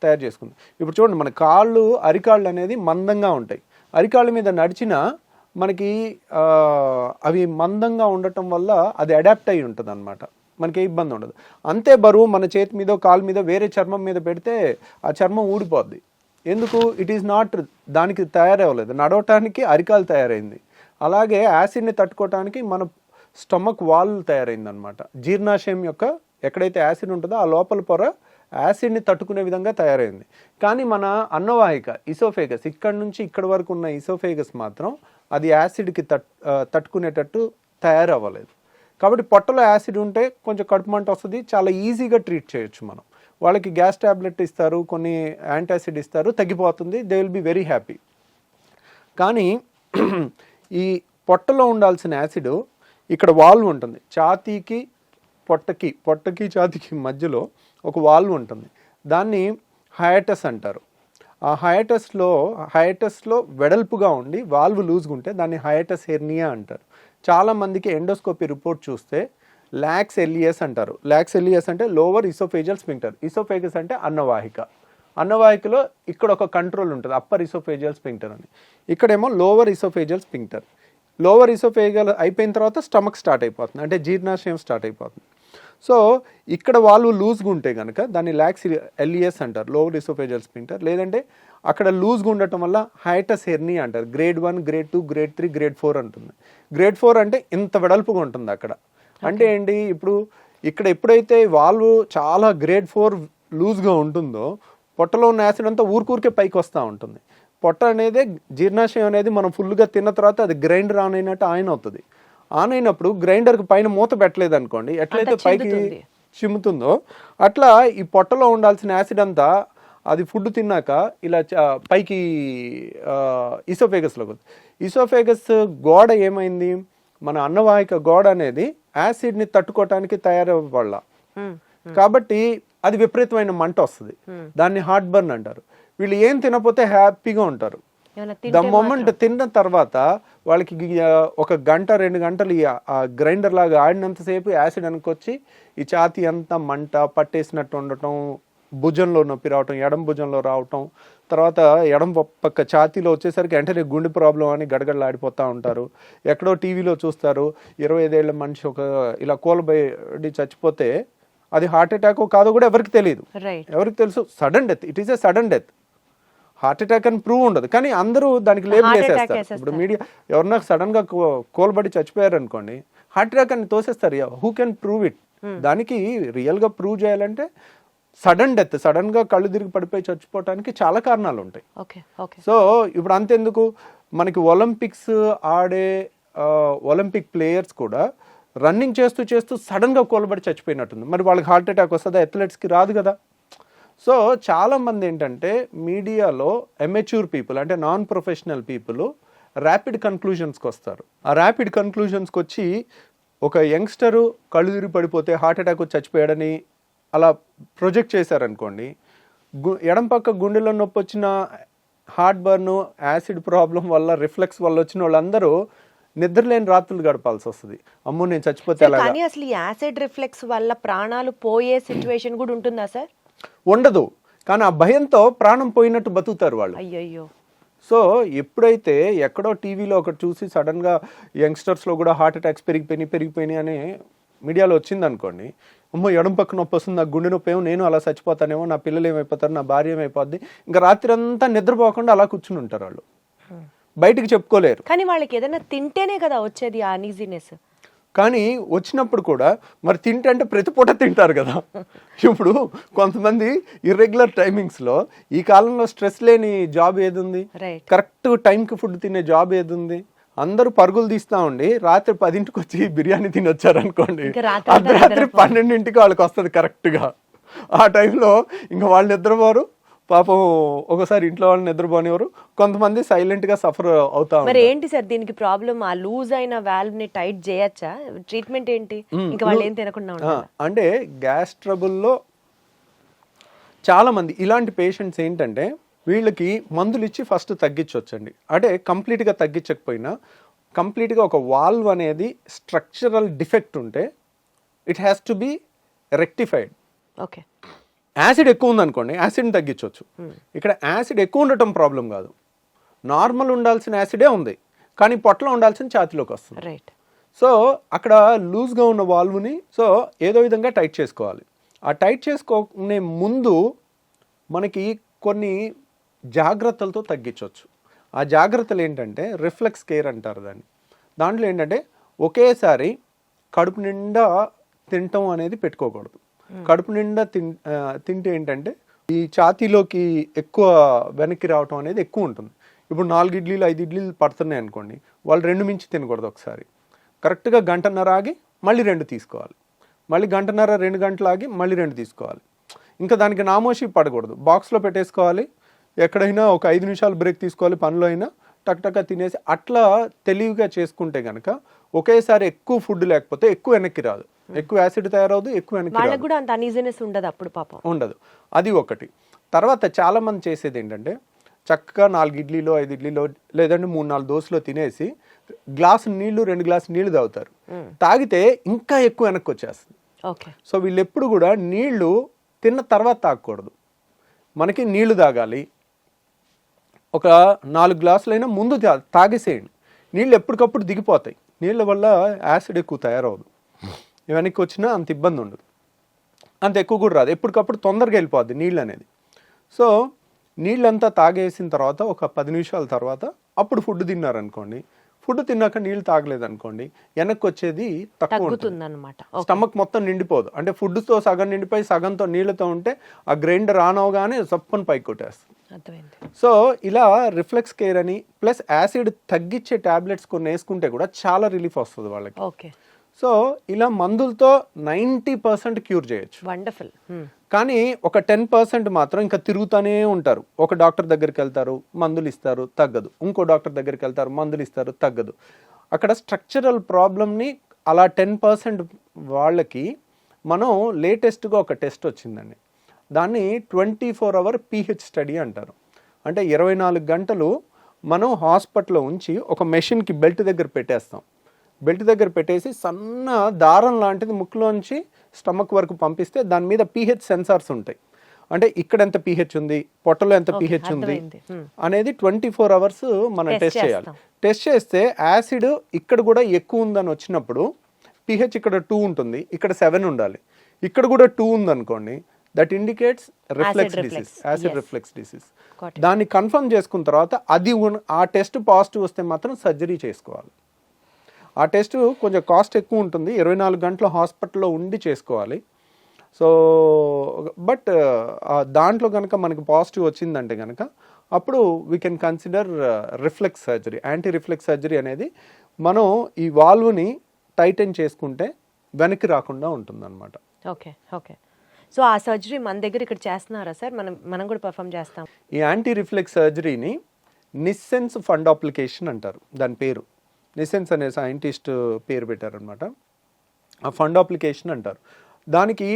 తయారు చేసుకుంది. ఇప్పుడు చూడండి, మన అరికాళ్ళు అనేది మందంగా ఉంటాయి. అరికాళ్ళ మీద నడిచినా మనకి అవి మందంగా ఉండటం వల్ల అది అడాప్ట్ అయి ఉంటుంది అనమాట, మనకి ఏ ఇబ్బంది ఉండదు. అంతే బరువు మన చేతి మీద, కాలు మీద, వేరే చర్మం మీద పెడితే ఆ చర్మం ఊడిపోద్ది. ఎందుకు? ఇట్ ఈస్ నాట్, దానికి తయారవ్వలేదు, నడవటానికి అరికాలు తయారైంది. అలాగే యాసిడ్ని తట్టుకోవటానికి మన స్టమక్ వాల్ తయారైంది అనమాట. జీర్ణాశయం యొక్క ఎక్కడైతే యాసిడ్ ఉంటుందో ఆ లోపల పొర యాసిడ్ని తట్టుకునే విధంగా తయారైంది. కానీ మన అన్నవాహిక, ఇసోఫేగస్, ఇక్కడ నుంచి ఇక్కడ వరకు ఉన్న ఇసోఫేగస్ మాత్రం అది యాసిడ్కి తట్టుకునేటట్టు తయారవ్వలేదు. కాబట్టి పొట్టలో యాసిడ్ ఉంటే కొంచెం కడుపు మంట వస్తుంది, చాలా ఈజీగా ట్రీట్ చేయొచ్చు మనం. వాళ్ళకి గ్యాస్ ట్యాబ్లెట్ ఇస్తారు, కొన్ని యాంటాసిడ్ ఇస్తారు, తగ్గిపోతుంది, they will be very happy. కానీ ఈ పొట్టలో ఉండాల్సిన యాసిడ్ ఇక్కడ వాల్వ్ ఉంటుంది, ఛాతీకి పొట్టకి ఛాతీకి మధ్యలో ఒక వాల్వ్ ఉంటుంది, దాన్ని హయాటస్ అంటారు. ఆ హయాటస్లో వెడల్పుగా ఉండి వాల్వ్ లూజ్గా ఉంటే దాన్ని హయాటస్ హెర్నియా అంటారు. చాలామందికి ఎండోస్కోపీ రిపోర్ట్ చూస్తే లాక్స్ ఎలియస్ అంటారు. లాక్స్ ఎలియస్ అంటే లోవర్ ఇసోఫేజియల్ స్పింక్టర్, ఇసోఫేగస్ అంటే అన్నవాహికలో ఇక్కడ ఒక కంట్రోల్ ఉంటుంది, అప్పర్ ఇసోఫేజియల్ స్పింక్టర్ అని. ఇక్కడేమో lower oesophageal sphincter. Lower oesophageal అయిపోయిన తర్వాత స్టమక్ స్టార్ట్ అయిపోతుంది, అంటే జీర్ణాశయం స్టార్ట్ అయిపోతుంది. సో ఇక్కడ వాళ్ళు లూజ్గా ఉంటే కనుక దాన్ని లాక్స్ ఎలియస్ అంటారు, లోవర్ ఇసోఫేజియల్ స్పింక్టర్. లేదంటే అక్కడ లూజ్గా ఉండటం వల్ల హైటస్ హెర్నియా అంటారు. గ్రేడ్ 1, గ్రేడ్ 2, గ్రేడ్ 3, గ్రేడ్ 4 ఉంటుంది. గ్రేడ్ 4 అంటే ఇంత వెడల్పుగా ఉంటుంది అక్కడ. అంటే ఏంటి, ఇప్పుడు ఇక్కడ ఎప్పుడైతే వాల్వ్ చాలా గ్రేడ్ 4 లూజ్గా ఉంటుందో పొట్టలో ఉన్న యాసిడ్ అంతా ఊరికే పైకి వస్తూ ఉంటుంది. పొట్ట అనేది, జీర్ణాశయం అనేది మనం ఫుల్గా తిన్న తర్వాత అది గ్రైండర్ ఆన్ అయినట్టు ఆన్ అవుతుంది. ఆన్ అయినప్పుడు గ్రైండర్కి పైన మూత పెట్టలేదు అనుకోండి, ఎట్లయితే పైకి చిమ్ముతుందో అట్లా ఈ పొట్టలో ఉండాల్సిన యాసిడ్ అంతా అది ఫుడ్ తిన్నాక ఇలా పైకి ఇసోఫేగస్లోకి వస్తుంది. ఇసోఫేగస్ గోడ ఏమైంది, మన అన్నవాహిక గోడ అనేది యాసిడ్ని తట్టుకోవటానికి తయారవ్వాల, కాబట్టి అది విపరీతమైన మంట వస్తుంది, దాన్ని హార్ట్ బర్న్ అంటారు. వీళ్ళు ఏం తినకపోతే హ్యాపీగా ఉంటారు. ద మొమెంట్ తిన్న తర్వాత వాళ్ళకి ఒక గంట 2 గంటలు ఆ గ్రైండర్ లాగా ఆడినంతసేపు యాసిడ్ అనుకొచ్చి ఈ ఛాతీ అంతా మంట పట్టేసినట్టు ఉండటం, భుజంలో నొప్పి రావటం, ఎడం భుజంలో రావటం, తర్వాత ఎడం పక్క ఛాతీలో వచ్చేసరికి వెంటనే గుండె ప్రాబ్లం అని గడగడలాడిపోతూ ఉంటారు. ఎక్కడో టీవీలో చూస్తారు 25 ఏళ్ల మనిషి ఇలా కూలబడి చచ్చిపోతే అది హార్ట్ అటాక్ కాదో కూడా ఎవరికి తెలియదు. ఎవరికి తెలుసు? Sudden death, it is a sudden death. Heart attack అని ప్రూవ్ ఉండదు, కానీ అందరూ దానికి లేబుల్ వేసేస్తారు. ఇప్పుడు మీడియా ఎవరన్నా సడన్ గా కోల్బడి చచ్చిపోయారు అనుకోండి, హార్ట్ అటాక్ అని తోసేస్తారు. Who can prove it? దానికి రియల్ గా ప్రూవ్ చేయాలంటే సడన్ డెత్, సడన్ గా కళ్ళు తిరిగి పడిపోయి చచ్చిపోవటానికి చాలా కారణాలు ఉంటాయి. సో ఇప్పుడు అంతెందుకు, మనకి ఒలింపిక్స్ ఆడే ఒలింపిక్ ప్లేయర్స్ కూడా రన్నింగ్ చేస్తూ సడన్ గా కోల్బడి చచ్చిపోయినట్టుంది. మరి వాళ్ళకి హార్ట్ అటాక్ వస్తుందా? అథ్లెట్స్కి రాదు కదా. సో చాలామంది ఏంటంటే మీడియాలో ఎమెచ్యూర్ పీపుల్, అంటే నాన్ ప్రొఫెషనల్ పీపుల్ ర్యాపిడ్ కన్క్లూజన్స్కి వస్తారు. ఆ ర్యాపిడ్ కన్క్లూజన్స్కి వచ్చి ఒక యంగ్స్టరు కళ్ళు తిరిగి పడిపోతే హార్ట్ అటాక్ వచ్చి చచ్చిపోయాడని అలా ప్రొజెక్ట్ చేశారనుకోండి, ఎడం పక్క గుండెలో నొప్పి వచ్చిన, హార్ట్ బర్న్, యాసిడ్ ప్రాబ్లం వల్ల, రిఫ్లెక్స్ వల్ల వచ్చిన వాళ్ళందరూ నిద్రలేని రాత్రులు గడపాల్సి వస్తుంది. అమ్మో నేను చచ్చిపోతే సార్, ఎలాగా? కానీ అసలు ఈ యాసిడ్ రిఫ్లెక్స్ వల్ల ప్రాణాలు పోయే సిచ్యువేషన్ కూడా ఉంటుందా సార్? ఉండదు, కానీ ఆ భయంతో ప్రాణం పోయినట్టు బతుకుతారు వాళ్ళు. అయ్యయ్యో. సో ఎప్పుడైతే ఎక్కడో టీవీలో ఒకటి చూసి సడన్గా యంగ్స్టర్స్లో కూడా హార్ట్ అటాక్స్ పెరిగిపోయినాయి అని మీడియాలో వచ్చింది అనుకోండి, అమ్మో ఎడం పక్క నొప్పి వస్తుంది, నాకు గుండె నొప్పి ఏమో, నేను అలా చచ్చిపోతానేమో, నా పిల్లలు ఏమైపోతారు, నా భార్య ఏమైపోద్ది, ఇంకా రాత్రి అంతా నిద్రపోకుండా అలా కూర్చుని ఉంటారు వాళ్ళు, బయటికి చెప్పుకోలేరు. కానీ వాళ్ళకి ఏదైనా తింటేనే కదా వచ్చేది ఆ అనీజీనెస్. కానీ వచ్చినప్పుడు కూడా మరి తింటే అంటే ప్రతి పూట తింటారు కదా. ఇప్పుడు కొంతమంది ఇర్రెగ్యులర్ టైమింగ్స్లో, ఈ కాలంలో స్ట్రెస్ లేని జాబ్ ఏది ఉంది, రైట్. కరెక్ట్ టైంకి ఫుడ్ తినే జాబ్ ఏది ఉంది? అందరూ పరుగులు తీస్తా ఉండి రాత్రి 10ంటికి వచ్చి బిర్యానీ తినొచ్చారు అనుకోండి, ఇంకా రాత్రి అర్ధరాత్రి 12ంటికి వాళ్ళకి వస్తుంది కరెక్ట్గా. ఆ టైంలో ఇంకా వాళ్ళు నిద్రపోరు, పాపం ఒకసారి ఇంట్లో వాళ్ళు నిద్రపోనివారు, కొంతమంది సైలెంట్గా సఫర్ అవుతా మరి ఏంటి సార్ దీనికి ప్రాబ్లం? ఆ లూజ్ అయిన వాల్వ్ ని టైట్ చేయొచ్చా? ట్రీట్మెంట్ ఏంటి? ఇంకా వాళ్ళు ఏం తినకుండా ఉండాలి అంటే గ్యాస్ ట్రబుల్లో చాలా మంది ఇలాంటి పేషెంట్స్ ఏంటంటే వీళ్ళకి మందులు ఇచ్చి ఫస్ట్ తగ్గించవచ్చండి. అంటే కంప్లీట్గా తగ్గించకపోయినా కంప్లీట్గా ఒక వాల్వ్ అనేది స్ట్రక్చరల్ డిఫెక్ట్ ఉంటే it has to be rectified. Okay. Acid ఎక్కువ ఉందనుకోండి, యాసిడ్ని తగ్గించవచ్చు. ఇక్కడ యాసిడ్ ఎక్కువ ఉండటం ప్రాబ్లం కాదు, నార్మల్ ఉండాల్సిన యాసిడే ఉంది, కానీ పొట్టలో ఉండాల్సిన ఛాతీలోకి వస్తుంది. రైట్. సో అక్కడ లూజ్గా ఉన్న వాల్వ్ని సో ఏదో విధంగా టైట్ చేసుకోవాలి. ఆ టైట్ చేసుకునే ముందు మనకి కొన్ని జాగ్రత్తలతో తగ్గించవచ్చు. ఆ జాగ్రత్తలు ఏంటంటే రిఫ్లెక్స్ కేర్ అంటారు దాన్ని. దాంట్లో ఏంటంటే ఒకేసారి కడుపు నిండా తినటం అనేది పెట్టుకోకూడదు. కడుపు నిండా తింటే ఏంటంటే ఈ ఛాతీలోకి ఎక్కువ వెనక్కి రావటం అనేది ఎక్కువ ఉంటుంది. ఇప్పుడు 4 ఇడ్లీలు 5 ఇడ్లీలు పడుతున్నాయి అనుకోండి, వాళ్ళు 2 మించి తినకూడదు. ఒకసారి కరెక్ట్గా గంటన్నర ఆగి మళ్ళీ 2 తీసుకోవాలి, మళ్ళీ గంటన్నర 2 గంటలు ఆగి మళ్ళీ 2 తీసుకోవాలి. ఇంకా దానికి నామోషి పడకూడదు, బాక్స్లో పెట్టేసుకోవాలి. ఎక్కడైనా ఒక 5 నిమిషాలు బ్రేక్ తీసుకోవాలి, పనిలో అయినా టక్ తినేసి అట్లా తెలివిగా చేసుకుంటే కనుక ఒకేసారి ఎక్కువ ఫుడ్ లేకపోతే ఎక్కువ వెనక్కి రాదు, ఎక్కువ యాసిడ్ తయారవదు, ఎక్కువ వెనక్కి వాళ్ళకి కూడా అంత అనీజీనెస్ ఉండదు అప్పుడు పాపం. ఉండదు. అది ఒకటి. తర్వాత చాలా మంది చేసేది ఏంటంటే చక్కగా 4 ఇడ్లీలో 5 ఇడ్లీలో లేదంటే 3-4 దోశలో తినేసి గ్లాసు నీళ్లు 2 గ్లాసు నీళ్లు తాగుతారు. తాగితే ఇంకా ఎక్కువ వెనక్కి వచ్చేస్తుంది. ఓకే. సో వీళ్ళు ఎప్పుడు కూడా నీళ్లు తిన్న తర్వాత తాగకూడదు, మనకి నీళ్లు తాగాలి. ఒక 4 గ్లాసులైనా ముందు తాగేసేయండి. నీళ్ళు ఎప్పటికప్పుడు దిగిపోతాయి, నీళ్ళ వల్ల యాసిడ్ ఎక్కువ తయారవదు, వెనక్కి వచ్చినా అంత ఇబ్బంది ఉండదు, అంత ఎక్కువ కూడా రాదు, ఎప్పటికప్పుడు తొందరగా వెళ్ళిపోద్ది నీళ్ళు అనేది. సో నీళ్ళంతా తాగేసిన తర్వాత ఒక 10 నిమిషాల తర్వాత అప్పుడు ఫుడ్ తిన్నారనుకోండి, ఫుడ్ తిన్నాక నీళ్ళు తాగలేదనుకోండి, వెనక్కి వచ్చేది తక్కువ ఉంటుంది, స్టమక్ మొత్తం నిండిపోదు. అంటే ఫుడ్తో సగం నిండిపోయి సగంతో నీళ్ళతో ఉంటే ఆ గ్రైండర్ ఆన్ అవగానే సప్పని పైకి కొట్టేస్తుంది. సో ఇలా రిఫ్లెక్స్ కేర్ అని ప్లస్ యాసిడ్ తగ్గించే టాబ్లెట్స్ కొన్ని వేసుకుంటే కూడా చాలా రిలీఫ్ వస్తుంది వాళ్ళకి. ఓకే. సో ఇలా మందులతో 90% క్యూర్ చేయొచ్చు. వండర్ఫుల్. కానీ ఒక 10% మాత్రం ఇంకా తిరుగుతూనే ఉంటారు. ఒక డాక్టర్ దగ్గరికి వెళ్తారు, మందులు ఇస్తారు, తగ్గదు. ఇంకో డాక్టర్ దగ్గరికి వెళ్తారు, మందులు ఇస్తారు, తగ్గదు. అక్కడ స్ట్రక్చరల్ ప్రాబ్లమ్ని అలా 10% వాళ్ళకి మనం లేటెస్ట్గా ఒక టెస్ట్ వచ్చిందండి, దాన్ని 24 అవర్ pH స్టడీ అంటారు. అంటే 24 గంటలు మనం హాస్పిటల్లో ఉంచి ఒక మెషిన్కి బెల్ట్ దగ్గర పెట్టేస్తాం. బెల్ట్ దగ్గర పెట్టేసి సన్న దారం లాంటిది ముక్కులోంచి స్టమక్ వరకు పంపిస్తే దాని మీద pH సెన్సార్స్ ఉంటాయి. అంటే ఇక్కడ ఎంత pH ఉంది, పొట్టలో ఎంత pH ఉంది అనేది 24 అవర్స్ మనం టెస్ట్ చేయాలి. టెస్ట్ చేస్తే యాసిడ్ ఇక్కడ కూడా ఎక్కువ ఉందని వచ్చినప్పుడు pH ఇక్కడ 2 ఉంటుంది, ఇక్కడ 7 ఉండాలి. ఇక్కడ కూడా 2 ఉందనుకోండి, that indicates reflex disease, acid reflex disease. దాన్ని కన్ఫర్మ్ చేసుకున్న తర్వాత అది ఆ టెస్ట్ పాజిటివ్ వస్తే మాత్రం సర్జరీ చేసుకోవాలి. ఆ టెస్ట్ కొంచెం కాస్ట్ ఎక్కువ ఉంటుంది, 24 గంటలు హాస్పిటల్లో ఉండి చేసుకోవాలి. సో బట్ దాంట్లో కనుక మనకి పాజిటివ్ వచ్చిందంటే కనుక అప్పుడు we can consider reflex surgery. Anti reflex surgery అనేది మనం ఈ వాల్వ్ని టైటన్ చేసుకుంటే వెనక్కి రాకుండా ఉంటుందన్నమాట. ఓకే. ఓకే. సో ఆ సర్జరీ మన దగ్గర ఇక్కడ చేస్తున్నారా సార్? మనం కూడా పర్ఫామ్ చేస్తాం. ఈ యాంటీ రిఫ్లెక్స్ సర్జరీని నిస్సెన్స్ ఫండ్ అప్లికేషన్ అంటారు. దాని పేరు నిస్సెన్స్ అనే సైంటిస్ట్ పేరు పెట్టారనమాట. ఆ ఫండ్ అప్లికేషన్ అంటారు. దానికి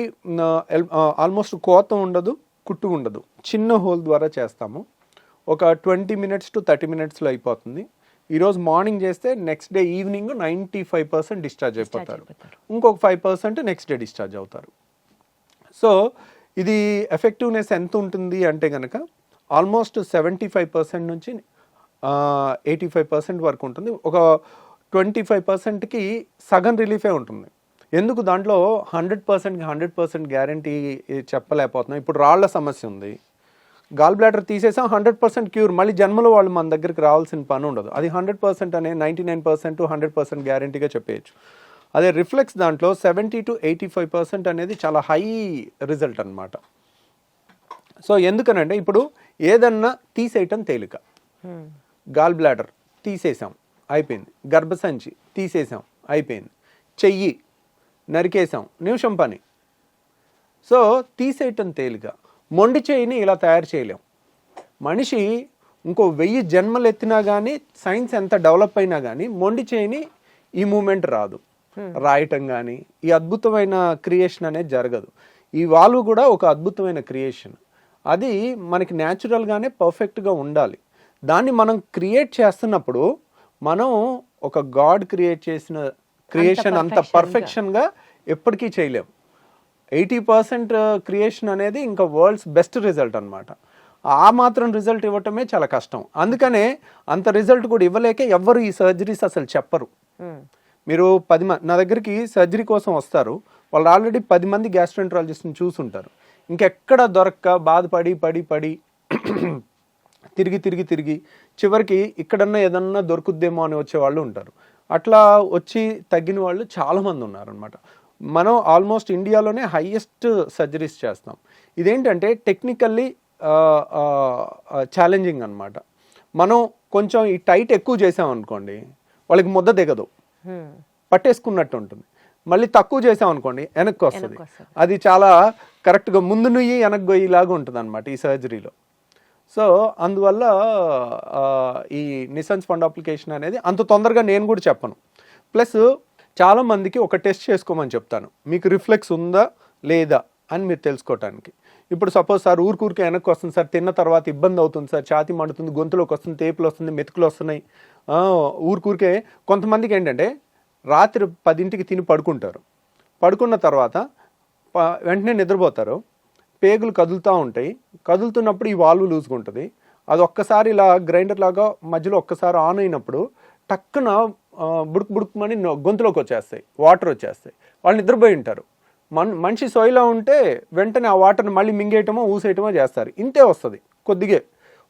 ఆల్మోస్ట్ కోత ఉండదు, కుట్టు ఉండదు, చిన్న హోల్ ద్వారా చేస్తాము. ఒక 20 minutes to 30 minutes అయిపోతుంది. ఈరోజు మార్నింగ్ చేస్తే నెక్స్ట్ డే ఈవినింగ్ 95% డిశ్చార్జ్ అయిపోతారు. ఇంకొక 5% నెక్స్ట్ డే డిశ్చార్జ్ అవుతారు. సో ఇది ఎఫెక్టివ్నెస్ ఎంత ఉంటుంది అంటే కనుక ఆల్మోస్ట్ 75% నుంచి 85% వరకు ఉంటుంది. ఒక 25%కి సగం రిలీఫే ఉంటుంది. ఎందుకు దాంట్లో 100%కి 100% గ్యారంటీ చెప్పలేకపోతున్నాం. ఇప్పుడు రాళ్ల సమస్య ఉంది, గాల్ బ్లాడర్ తీసేసాం, 100% క్యూర్, మళ్ళీ జన్మలో వాళ్ళు మన దగ్గరికి రావాల్సిన పని ఉండదు. అది 100% అనే 99% 100% గ్యారంటీగా చెప్పేయచ్చు. అదే రిఫ్లెక్స్ దాంట్లో 70 to 85% అనేది చాలా హై రిజల్ట్ అనమాట. సో ఎందుకనంటే ఇప్పుడు ఏదన్నా తీసేయటం తేలిక. గాల్ బ్లాడర్ తీసేసాం, అయిపోయింది. గర్భసంచి తీసేసాం, అయిపోయింది. చెయ్యి నరికేసాం, నిమిషం పని. సో తీసేయటం తేలిక. మొండి చేయిని ఇలా తయారు చేయలేం. మనిషి ఇంకో 1000 జన్మలు ఎత్తినా కానీ, సైన్స్ ఎంత డెవలప్ అయినా కానీ మొండి చేయిని ఈ మూమెంట్ రాదు. రాయటం కానీ ఈ అద్భుతమైన క్రియేషన్ అనేది జరగదు. ఈ వాల్వ్ కూడా ఒక అద్భుతమైన క్రియేషన్. అది మనకి న్యాచురల్గానే పర్ఫెక్ట్గా ఉండాలి. దాన్ని మనం క్రియేట్ చేస్తున్నప్పుడు మనం ఒక గాడ్ క్రియేట్ చేసిన క్రియేషన్ అంత పర్ఫెక్షన్గా ఎప్పటికీ చేయలేం. 80% క్రియేషన్ అనేది ఇంకా వరల్డ్స్ బెస్ట్ రిజల్ట్ అనమాట. ఆ మాత్రం రిజల్ట్ ఇవ్వటమే చాలా కష్టం. అందుకనే అంత రిజల్ట్ కూడా ఇవ్వలేక ఎవ్వరు ఈ సర్జరీస్ అసలు చెప్పరు. మీరు 10 మంది నా దగ్గరికి సర్జరీ కోసం వస్తారు, వాళ్ళు ఆల్రెడీ 10 మంది గ్యాస్ట్రోఎంట్రాలజిస్ట్ని చూసుంటారు. ఇంకెక్కడ దొరక్క బాధపడి పడి పడి తిరిగి చివరికి ఇక్కడన్నా ఏదన్నా దొరుకుద్దేమో అని వచ్చే వాళ్ళు ఉంటారు. అట్లా వచ్చి తగ్గిన వాళ్ళు చాలామంది ఉన్నారనమాట. మనం ఆల్మోస్ట్ ఇండియాలోనే హైయెస్ట్ సర్జరీస్ చేస్తాం. ఇదేంటంటే టెక్నికల్లీ ఛాలెంజింగ్ అనమాట. మనం కొంచెం ఈ టైట్ ఎక్కువ చేసామనుకోండి వాళ్ళకి ముద్ద దిగదు, పట్టేసుకున్నట్టు ఉంటుంది. మళ్ళీ తక్కువ చేసామనుకోండి వెనక్కి వస్తుంది. అది చాలా కరెక్ట్గా ముందు నుయ్యి వెనక్కి గొయ్యిలాగా ఉంటుంది అనమాట ఈ సర్జరీలో. సో అందువల్ల ఈ నిసన్స్ ఫండ్ అప్లికేషన్ అనేది అంత తొందరగా నేను కూడా చెప్పను. ప్లస్ చాలామందికి ఒక టెస్ట్ చేసుకోమని చెప్తాను, మీకు రిఫ్లెక్స్ ఉందా లేదా అని మీరు తెలుసుకోవటానికి. ఇప్పుడు సపోజ్ సార్ ఊరికే వెనక్కి వస్తుంది సార్, తిన్న తర్వాత ఇబ్బంది అవుతుంది సార్, ఛాతీ మండుతుంది, గొంతులోకి వస్తుంది, తేపులు వస్తుంది, మెతుకులు వస్తున్నాయి. ఊరికే కొంతమందికి ఏంటంటే రాత్రి 10ంటికి తిని పడుకుంటారు, పడుకున్న తర్వాత వెంటనే నిద్రపోతారు, పేగులు కదులుతూ ఉంటాయి, కదులుతున్నప్పుడు ఈ వాల్వ్ లూజ్గా ఉంటుంది. అది ఒక్కసారి ఇలా గ్రైండర్ లాగా మధ్యలో ఒక్కసారి ఆన్ అయినప్పుడు టక్కున బుడుకుమని గొంతులోకి వచ్చేస్తాయి, వాటర్ వచ్చేస్తాయి. వాళ్ళు నిద్రపోయి ఉంటారు. మనిషి సోయిలో ఉంటే వెంటనే ఆ వాటర్ని మళ్ళీ మింగేయటమో ఊసేయటమో చేస్తారు. ఇంతే వస్తుంది, కొద్దిగా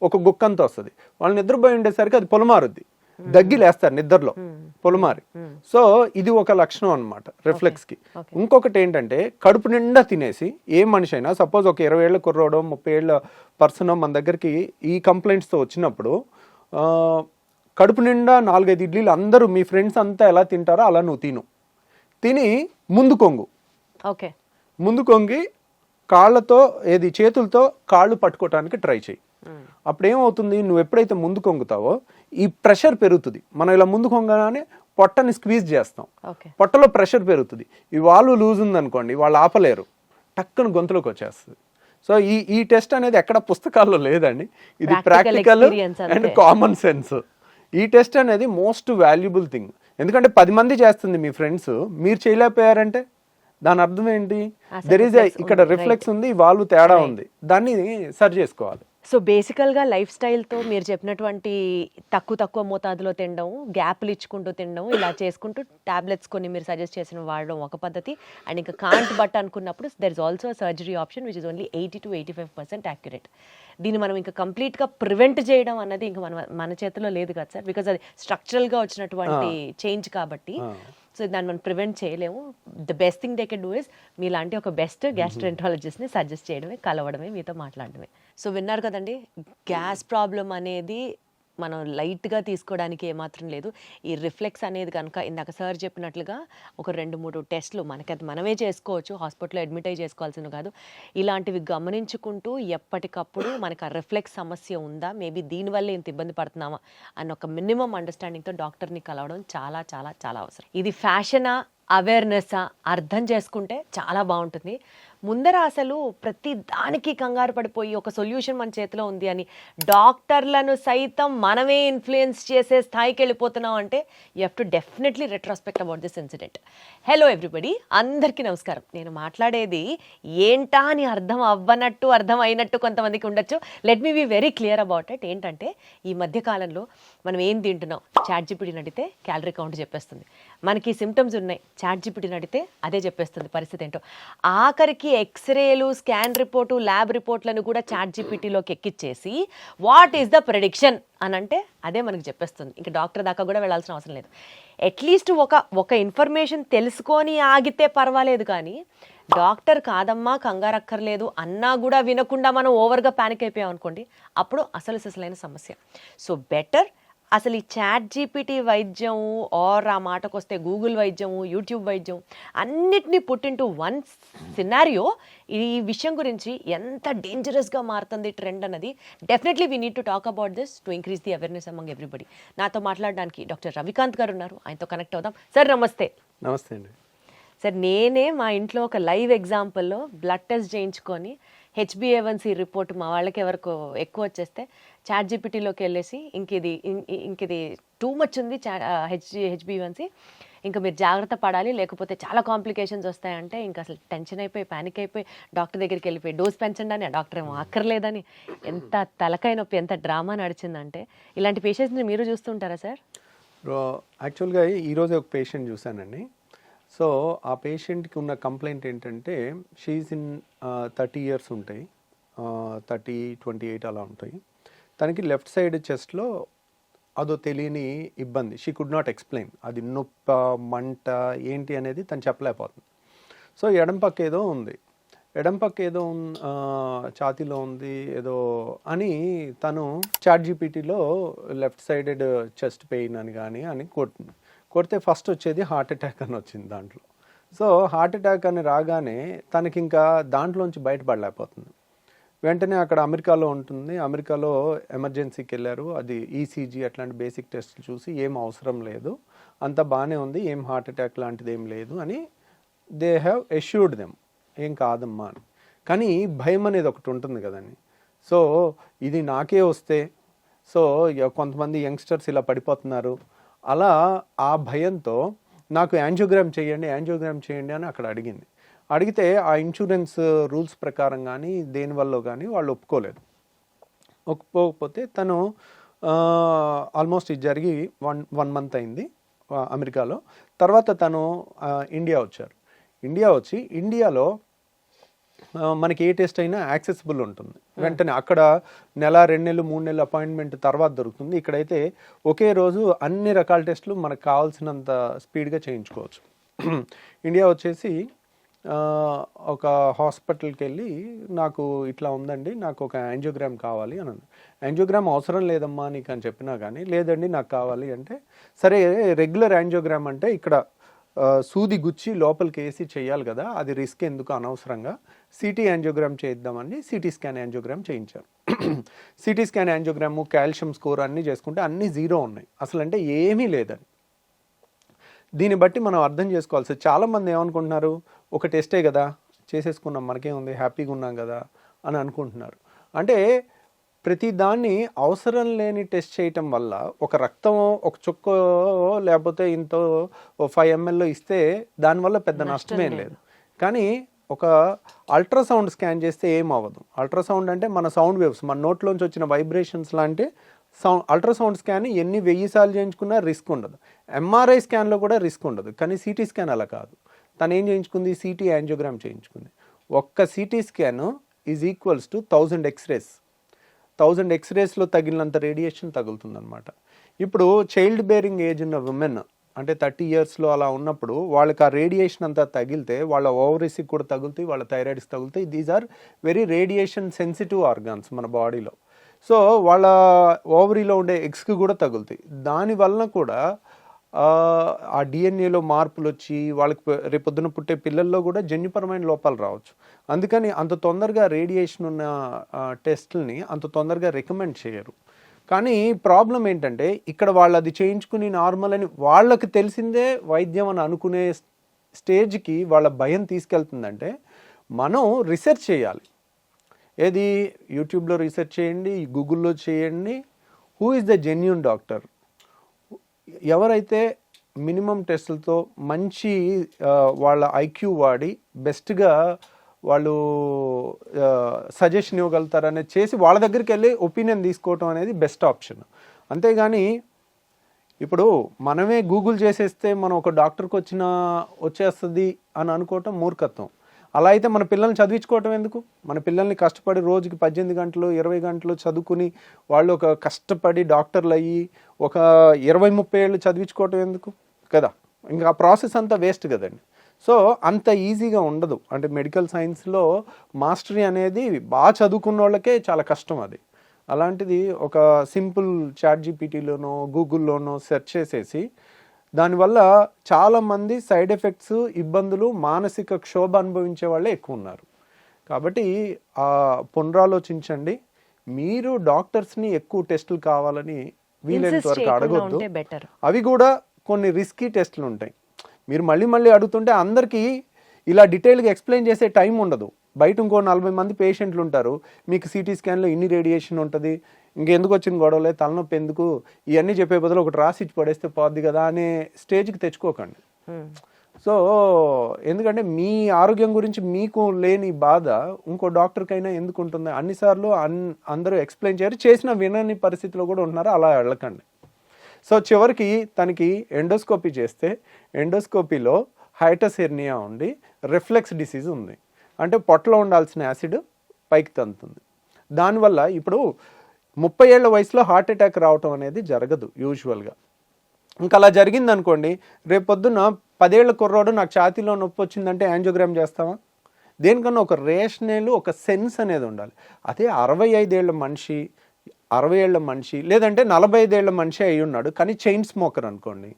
ఒక గుక్కంతా వస్తుంది. వాళ్ళు నిద్రపోయి ఉండేసరికి అది పొలమారుద్ది, దగ్గిలేస్తారు నిద్రలో పొలమారి. సో ఇది ఒక లక్షణం అనమాట రిఫ్లెక్స్కి. ఇంకొకటి ఏంటంటే కడుపు నిండా తినేసి ఏ మనిషి అయినా, సపోజ్ ఒక 20 ఏళ్ళ కుర్రోడో 30 ఏళ్ళ పర్సన్ మన దగ్గరికి ఈ కంప్లైంట్స్తో వచ్చినప్పుడు కడుపు నిండా 4-5 ఇడ్లీలు అందరూ మీ ఫ్రెండ్స్ అంతా ఎలా తింటారో అలా నువ్వు తిని ముందు కొంగు, ఓకే, ముందు కొంగి కాళ్ళతో చేతులతో కాళ్ళు పట్టుకోవటానికి ట్రై చేయి. అప్పుడు ఏమవుతుంది, నువ్వు ఎప్పుడైతే ముందు కొంగుతావో ఈ ప్రెషర్ పెరుగుతుంది. మనం ఇలా ముందు కొంగగానే పొట్టని స్క్వీజ్ చేస్తాం, పొట్టలో ప్రెషర్ పెరుగుతుంది. ఈ వాల్వ్ లూజ్ ఉందనుకోండి వాళ్ళు ఆపలేరు, టక్కున గొంతులోకి వచ్చేస్తుంది. సో ఈ టెస్ట్ అనేది ఎక్కడ పుస్తకాల్లో లేదండి, ఇది ప్రాక్టికల్ అండ్ కామన్ సెన్స్. ఈ టెస్ట్ అనేది మోస్ట్ వాల్యుబుల్ థింగ్. ఎందుకంటే 10 మంది చేస్తుంది మీ ఫ్రెండ్స్, మీరు చేయలేకపోయారంటే దాని అర్థం ఏంటి, ఇక్కడ రిఫ్లెక్స్ ఉంది, వాల్వ్ తేడా ఉంది, దాన్ని సరి చేసుకోవాలి. సో బేసికల్గా లైఫ్ స్టైల్తో మీరు చెప్పినటువంటి తక్కువ మోతాదులో తినడం, గ్యాప్లు ఇచ్చుకుంటూ తినడం, ఇలా చేసుకుంటూ టాబ్లెట్స్ కొన్ని మీరు సజెస్ట్ చేసిన వాడడం ఒక పద్ధతి. అండ్ ఇంకా కాంట్ బట్ అనుకున్నప్పుడు there is also surgery option which is only 80 to 85% accurate. దీన్ని మనం ఇంకా కంప్లీట్గా ప్రివెంట్ చేయడం అన్నది ఇంకా మన చేతిలో లేదు కదా సార్, బికాజ్ అది స్ట్రక్చరల్గా వచ్చినటువంటి చేంజ్ కాబట్టి. సో దాన్ని మనం ప్రివెంట్ చేయలేము. The best thing they can do is మీలాంటి ఒక బెస్ట్ గ్యాస్ట్రోఎంట్రాలజిస్ట్ని సజెస్ట్ చేయడమే, కలవడమే, మీతో మాట్లాడడమే. సో విన్నారు కదండి, గ్యాస్ ప్రాబ్లం అనేది మనం లైట్గా తీసుకోవడానికి ఏమాత్రం లేదు. ఈ రిఫ్లెక్స్ అనేది కనుక ఇందాక సార్ చెప్పినట్లుగా ఒక 2-3 టెస్టులు మనకది మనమే చేసుకోవచ్చు, హాస్పిటల్లో అడ్మిట్ అయ్యి చేసుకోవాల్సిన కాదు. ఇలాంటివి గమనించుకుంటూ ఎప్పటికప్పుడు మనకు ఆ రిఫ్లెక్స్ సమస్య ఉందా, మేబీ దీనివల్ల ఇంత ఇబ్బంది పడుతున్నామా అన్న ఒక మినిమం అండర్స్టాండింగ్తో డాక్టర్ని కలవడం చాలా చాలా చాలా అవసరం. ఇది ఫ్యాషనా, అవేర్నెస్సా అర్థం చేసుకుంటే చాలా బాగుంటుంది. ముందర అసలు ప్రతి దానికి కంగారు పడిపోయి ఒక సొల్యూషన్ మన చేతిలో ఉంది అని డాక్టర్లను సైతం మనమే ఇన్ఫ్లుయెన్స్ చేసే స్థాయికి వెళ్ళిపోతున్నాం అంటే you have to definitely retrospect about this incident. Hello everybody, అందరికీ నమస్కారం. నేను మాట్లాడేది ఏంటా అని అర్థం అవ్వనట్టు అర్థం అయినట్టు కొంతమందికి ఉండొచ్చు. Let me be very clear about it. ఏంటంటే ఈ మధ్యకాలంలో మనం ఏం తింటున్నాం చాట్‌జీపీటీని అడిగితే క్యాలరీ కౌంట్ చెప్పేస్తుంది. మనకి సిమ్టమ్స్ ఉన్నాయి, చాట్‌జీపీటీని అడిగితే అదే చెప్పేస్తుంది పరిస్థితి ఏంటో. ఆఖరికి ఎక్స్రేలు, స్కాన్ రిపోర్టు, ల్యాబ్ రిపోర్ట్లను కూడా చాట్‌జీపీటీలోకి ఎక్కిచ్చేసి వాట్ ఈస్ ద ప్రెడిక్షన్ అని అంటే అదే మనకు చెప్పేస్తుంది. ఇంకా డాక్టర్ దాకా కూడా వెళ్ళాల్సిన అవసరం లేదు. అట్లీస్ట్ ఒక ఇన్ఫర్మేషన్ తెలుసుకొని ఆగితే పర్వాలేదు, కానీ డాక్టర్ కాదమ్మా కంగారక్కర్లేదు అన్నా కూడా వినకుండా మనం ఓవర్గా ప్యానిక్ అయిపోయాం అనుకోండి, అప్పుడు అసలైన సమస్య. సో బెటర్ అసలు ఈ చాట్‌జీపీటీ వైద్యం ఆర్ ఆ మాటకు వస్తే గూగుల్ వైద్యము, యూట్యూబ్ వైద్యం అన్నిటినీ పుట్ ఇంటూ వన్ సినారియో. ఈ విషయం గురించి ఎంత డేంజరస్గా మారుతుంది ట్రెండ్ అన్నది definitely we need to talk about this to increase the awareness among everybody. నాతో మాట్లాడడానికి డాక్టర్ రవికాంత్ గారు ఉన్నారు, ఆయనతో కనెక్ట్ అవుదాం. సార్ నమస్తే. నమస్తే అండి. సార్, నేనే మా ఇంట్లో ఒక లైవ్ ఎగ్జాంపుల్లో బ్లడ్ టెస్ట్ చేయించుకొని HbA1c రిపోర్ట్ మా వాళ్ళకి ఎవరికి ఎక్కువ వచ్చేస్తే చాట్‌జీపీటీలోకి వెళ్ళేసి ఇంకిది టూ మచ్ ఉంది HbA1c, ఇంకా మీరు జాగ్రత్త పడాలి లేకపోతే చాలా కాంప్లికేషన్స్ వస్తాయంటే ఇంకా అసలు టెన్షన్ అయిపోయి ప్యానిక్ అయిపోయి డాక్టర్ దగ్గరికి వెళ్ళిపోయి డోస్ పెంచండి అని, ఆ డాక్టర్ ఏమో అక్కర్లేదని, ఎంత తలకాయ నొప్పి, ఎంత డ్రామా నడిచిందంటే. ఇలాంటి పేషెంట్స్ని మీరు చూస్తుంటారా సార్? యాక్చువల్గా ఈరోజు ఒక పేషెంట్ చూశానండి. సో ఆ పేషెంట్కి ఉన్న కంప్లైంట్ ఏంటంటే షీఈస్ ఇన్ 30 years ఉంటాయి, 30, 28 అలా ఉంటాయి. తనకి లెఫ్ట్ సైడ్ చెస్ట్లో అదో తెలియని ఇబ్బంది, షీ కుడ్ నాట్ ఎక్స్ప్లెయిన్. అది నొప్ప, మంట ఏంటి అనేది తను చెప్పలేకపోతుంది. సో ఎడం పక్క ఏదో ఉంది, ఛాతీలో ఉంది ఏదో అని తను చాట్‌జీపీటీలో లెఫ్ట్ సైడెడ్ చెస్ట్ పెయిన్ అని కొడితే ఫస్ట్ వచ్చేది హార్ట్ అటాక్ అని వచ్చింది దాంట్లో. సో హార్ట్ అటాక్ అని రాగానే తనకి ఇంకా దాంట్లోంచి బయటపడలేకపోతుంది. వెంటనే అక్కడ అమెరికాలో ఉంటుంది, అమెరికాలో ఎమర్జెన్సీకి వెళ్ళారు. అది ఈసీజీ అట్లాంటి బేసిక్ టెస్ట్లు చూసి ఏం అవసరం లేదు, అంతా బాగానే ఉంది, ఏం హార్ట్ అటాక్ లాంటిది ఏం లేదు అని దే హ్యావ్ ఎష్యూర్డ్ దెమ్, ఏం కాదమ్మా అని. కానీ భయం అనేది ఒకటి ఉంటుంది కదండి. సో ఇది నాకే వస్తే, సో కొంతమంది యంగ్స్టర్స్ ఇలా పడిపోతున్నారు, అలా ఆ భయంతో నాకు యాంజియోగ్రామ్ చేయండి అని అక్కడ అడిగితే ఆ ఇన్సూరెన్స్ రూల్స్ ప్రకారం కానీ దేనివల్ల కానీ వాళ్ళు ఒప్పుకోకపోతే తను ఆల్మోస్ట్ ఇది జరిగి వన్ మంత్ అయింది అమెరికాలో. తర్వాత తను ఇండియా వచ్చి ఇండియాలో మనకి ఏ టెస్ట్ అయినా యాక్సెసిబుల్ ఉంటుంది, వెంటనే అక్కడ 1, 2 నెలలు, 3 నెలలు అపాయింట్మెంట్ తర్వాత దొరుకుతుంది. ఇక్కడైతే ఒకే రోజు అన్ని రకాల టెస్టులు మనకు కావాల్సినంత స్పీడ్గా చేయించుకోవచ్చు. ఇండియా వచ్చేసి ఒక హాస్పిటల్కి వెళ్ళి నాకు ఇట్లా ఉందండి, నాకు ఒక యాంజియోగ్రామ్ కావాలి అని అన్నాను. యాంజియోగ్రామ్ అవసరం లేదమ్మా నీకు అని చెప్పినా కానీ లేదండి నాకు కావాలి అంటే, సరే రెగ్యులర్ యాంజియోగ్రామ్ అంటే ఇక్కడ సూది గుచ్చి లోపలికి వేసి చేయాలి కదా, అది రిస్క్ ఎందుకు అనవసరంగా సిటీ యాంజియోగ్రామ్ చేద్దామని సిటీ స్కాన్ యాంజియోగ్రామ్ చేయించారు. CT scan angiogram, calcium score అన్నీ చేసుకుంటే అన్నీ 0 ఉన్నాయి, అసలు అంటే ఏమీ లేదని. దీన్ని బట్టి మనం అర్థం చేసుకోవాల్సి, చాలామంది ఏమనుకుంటున్నారు, ఒక టెస్టే కదా చేసేసుకున్నాం మనకేముంది హ్యాపీగా ఉన్నాం కదా అని అనుకుంటున్నారు. అంటే ప్రతి దాన్ని అవసరం లేని టెస్ట్ చేయటం వల్ల ఒక రక్తం ఒక చుక్క లేకపోతే ఇంతో 5 ml ఇస్తే దానివల్ల పెద్ద నష్టమేం లేదు. కానీ ఒక అల్ట్రాసౌండ్ స్కాన్ చేస్తే ఏం అవ్వదు. అల్ట్రాసౌండ్ అంటే మన సౌండ్ వేవ్స్, మన నోట్లోంచి వచ్చిన వైబ్రేషన్స్ లాంటి అల్ట్రాసౌండ్ స్కాన్ ఎన్ని 1000 సార్లు చేయించుకున్నా రిస్క్ ఉండదు. ఎంఆర్ఐ స్కాన్లో కూడా రిస్క్ ఉండదు. కానీ సిటీ స్కాన్ అలా కాదు. తను ఏం చేయించుకుంది, సిటీ యాంజియోగ్రామ్ చేయించుకుంది. ఒక్క CT scan is equals to 1000 x-rays. 1000 ఎక్స్రేస్లో తగిలినంత రేడియేషన్ తగులుతుందన్నమాట. ఇప్పుడు చైల్డ్ బేరింగ్ ఏజ్ ఉన్న ఉమెన్ అంటే 30 yearsలో అలా ఉన్నప్పుడు వాళ్ళకి ఆ రేడియేషన్ అంతా తగిలితే వాళ్ళ ఓవరీస్కి కూడా తగులుతాయి, వాళ్ళ థైరాయిడ్స్కి తగులుతాయి. These are very radiation sensitive organs మన బాడీలో. సో వాళ్ళ ఓవరీలో ఉండే ఎగ్స్కి కూడా తగులుతాయి. దానివలన కూడా ఆ డిఎన్ఏలో మార్పులు వచ్చి వాళ్ళకి రేపొద్దున పుట్టే పిల్లల్లో కూడా జన్యుపరమైన లోపాలు రావచ్చు. అందుకని అంత తొందరగా రేడియేషన్ ఉన్న టెస్ట్ని అంత తొందరగా రికమెండ్ చేయరు. కానీ ప్రాబ్లం ఏంటంటే ఇక్కడ వాళ్ళు అది చేయించుకుని నార్మల్ అని వాళ్ళకి తెలిసిందే వైద్యం అని అనుకునే స్టేజ్కి వాళ్ళ భయం తీసుకెళ్తుందంటే మనం రీసెర్చ్ చేయాలి. ఏది యూట్యూబ్లో రీసెర్చ్ చేయండి, గూగుల్లో చేయండి. Who is the genuine doctor? ఎవరైతే మినిమం టెస్టులతో మంచి వాళ్ళ ఐక్యూ వాడి బెస్ట్గా వాళ్ళు సజెషన్ ఇవ్వగలుగుతారనేది చేసి వాళ్ళ దగ్గరికి వెళ్ళి ఒపీనియన్ తీసుకోవటం అనేది బెస్ట్ ఆప్షన్. అంతేగాని ఇప్పుడు మనమే గూగుల్ చేసేస్తే మనం ఒక డాక్టర్కి వచ్చేస్తుంది అని అనుకోవటం మూర్ఖత్వం. అలా అయితే మన పిల్లల్ని చదివించుకోవటం ఎందుకు? మన పిల్లల్ని కష్టపడి రోజుకి 18 గంటలు 20 గంటలు చదువుకుని వాళ్ళు ఒక కష్టపడి డాక్టర్లు అయ్యి ఒక 20-30 ఏళ్ళు చదివించుకోవటం ఎందుకు కదా? ఇంకా ఆ ప్రాసెస్ అంతా వేస్ట్ కదండి. సో అంత ఈజీగా ఉండదు. అంటే మెడికల్ సైన్స్లో మాస్టరీ అనేది బాగా చదువుకున్న వాళ్ళకే చాలా కష్టం అది. అలాంటిది ఒక సింపుల్ చాట్ జీపీటీలోనో గూగుల్లోనో సెర్చ్ చేసేసి దానివల్ల చాలామంది సైడ్ ఎఫెక్ట్స్, ఇబ్బందులు, మానసిక క్షోభ అనుభవించే వాళ్ళే ఎక్కువ ఉన్నారు. కాబట్టి పునరాలోచించండి. మీరు డాక్టర్స్ని ఎక్కువ టెస్టులు కావాలని వీలైనంత వరకు అడగొద్దు. అవి కూడా కొన్ని రిస్కీ టెస్టులు ఉంటాయి. మీరు మళ్ళీ అడుగుతుంటే అందరికీ ఇలా డీటెయిల్గా ఎక్స్ప్లెయిన్ చేసే టైం ఉండదు. బయట ఇంకో 40 మంది పేషెంట్లు ఉంటారు. మీకు సిటీ స్కాన్లో ఇన్ని రేడియేషన్ ఉంటుంది, ఇంకెందుకు వచ్చిన గొడవలే, తలనొప్పి ఎందుకు, ఇవన్నీ చెప్పే బదులు ఒకటి రాసి ఇచ్చి పడేస్తే పోద్ది కదా అనే స్టేజ్కి తెచ్చుకోకండి. సో ఎందుకంటే మీ ఆరోగ్యం గురించి మీకు లేని బాధ ఇంకో డాక్టర్కైనా ఎందుకు ఉంటుంది? అన్నిసార్లు అందరూ ఎక్స్ప్లెయిన్ చేయరు, చేసిన వినని పరిస్థితిలో కూడా ఉంటున్నారు. అలా వెళ్ళకండి. సో చివరికి తనకి ఎండోస్కోపీ చేస్తే ఎండోస్కోపీలో హైటస్ హెర్నియా ఉండి రిఫ్లెక్స్ డిసీజ్ ఉంది. అంటే పొట్టలో ఉండాల్సిన యాసిడ్ పైకి తంతుంది. దానివల్ల ఇప్పుడు 30 ఏళ్ల వయసులో హార్ట్ అటాక్ రావటం అనేది జరగదు యూజువల్గా. ఇంకా అలా జరిగింది అనుకోండి, రేపొద్దున 10 ఏళ్ల కుర్రోడు నాకు ఛాతీలో నొప్పి వచ్చిందంటే యాంజియోగ్రామ్ చేస్తామా? దేనికన్నా ఒక రేషనల్, ఒక సెన్స్ అనేది ఉండాలి. అదే 65 ఏళ్ల మనిషి, 60 ఏళ్ల మనిషి, లేదంటే 45 ఏళ్ల మనిషి అయి ఉన్నాడు కానీ చైన్ స్మోకర్ అనుకోండి,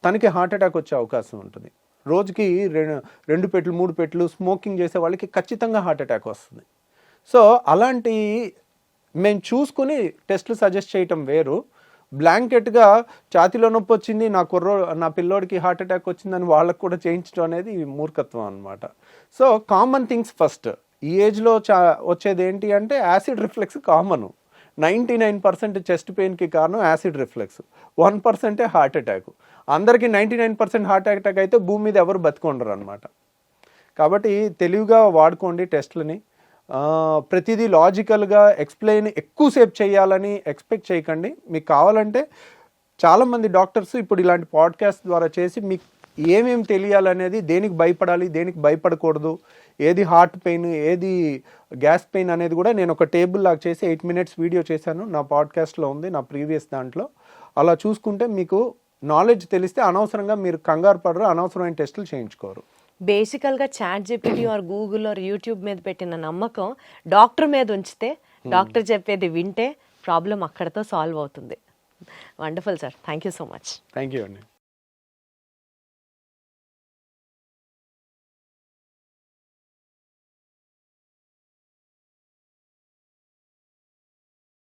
తనకి హార్ట్ అటాక్ వచ్చే అవకాశం ఉంటుంది. రోజుకి 2 పెట్లు 3 పెట్లు స్మోకింగ్ చేసే వాళ్ళకి ఖచ్చితంగా హార్ట్ అటాక్ వస్తుంది. సో అలాంటి మేము చూసుకుని టెస్టులు సజెస్ట్ చేయటం వేరు. బ్లాంకెట్గా ఛాతీలో నొప్పి వచ్చింది, నా పిల్లోడికి హార్ట్ అటాక్ వచ్చిందని వాళ్ళకు కూడా చేయించడం అనేది మూర్ఖత్వం అనమాట. So common things first. ఈ ఏజ్లో వచ్చేది ఏంటి అంటే యాసిడ్ రిఫ్లెక్స్ కామను. 99% చెస్ట్ పెయిన్కి కారణం యాసిడ్ రిఫ్లెక్స్, 1% హార్ట్ అటాక్. అందరికీ 99% హార్ట్ అటాక్ అయితే భూమి మీద ఎవరు బతికొండరు అనమాట. కాబట్టి తెలివిగా వాడుకోండి టెస్ట్లని. ప్రతిదీ లాజికల్గా ఎక్స్ప్లెయిన్ ఎక్కువసేపు చేయాలని ఎక్స్పెక్ట్ చేయకండి. మీకు కావాలంటే చాలామంది డాక్టర్స్ ఇప్పుడు ఇలాంటి పాడ్కాస్ట్ ద్వారా చేసి మీకు ఏమేమి తెలియాలనేది, దేనికి భయపడాలి, దేనికి భయపడకూడదు, ఏది హార్ట్ పెయిన్, ఏది గ్యాస్ పెయిన్ అనేది కూడా నేను ఒక టేబుల్ లాగా చేసి 8 minutes వీడియో చేశాను. నా పాడ్కాస్ట్లో ఉంది, నా ప్రీవియస్ దాంట్లో. అలా చూసుకుంటే మీకు నాలెడ్జ్ తెలిస్తే అనవసరంగా మీరు కంగారు పడరు, అనవసరమైన టెస్టులు చేయించుకోరు. బేసికల్గా ChatGPT or Google or YouTube మీద పెట్టిన నమ్మకం డాక్టర్ మీద ఉంచితే, డాక్టర్ చెప్పేది వింటే ప్రాబ్లం అక్కడతో సాల్వ్ అవుతుంది. Wonderful sir, thank you so much. Thank you అండి.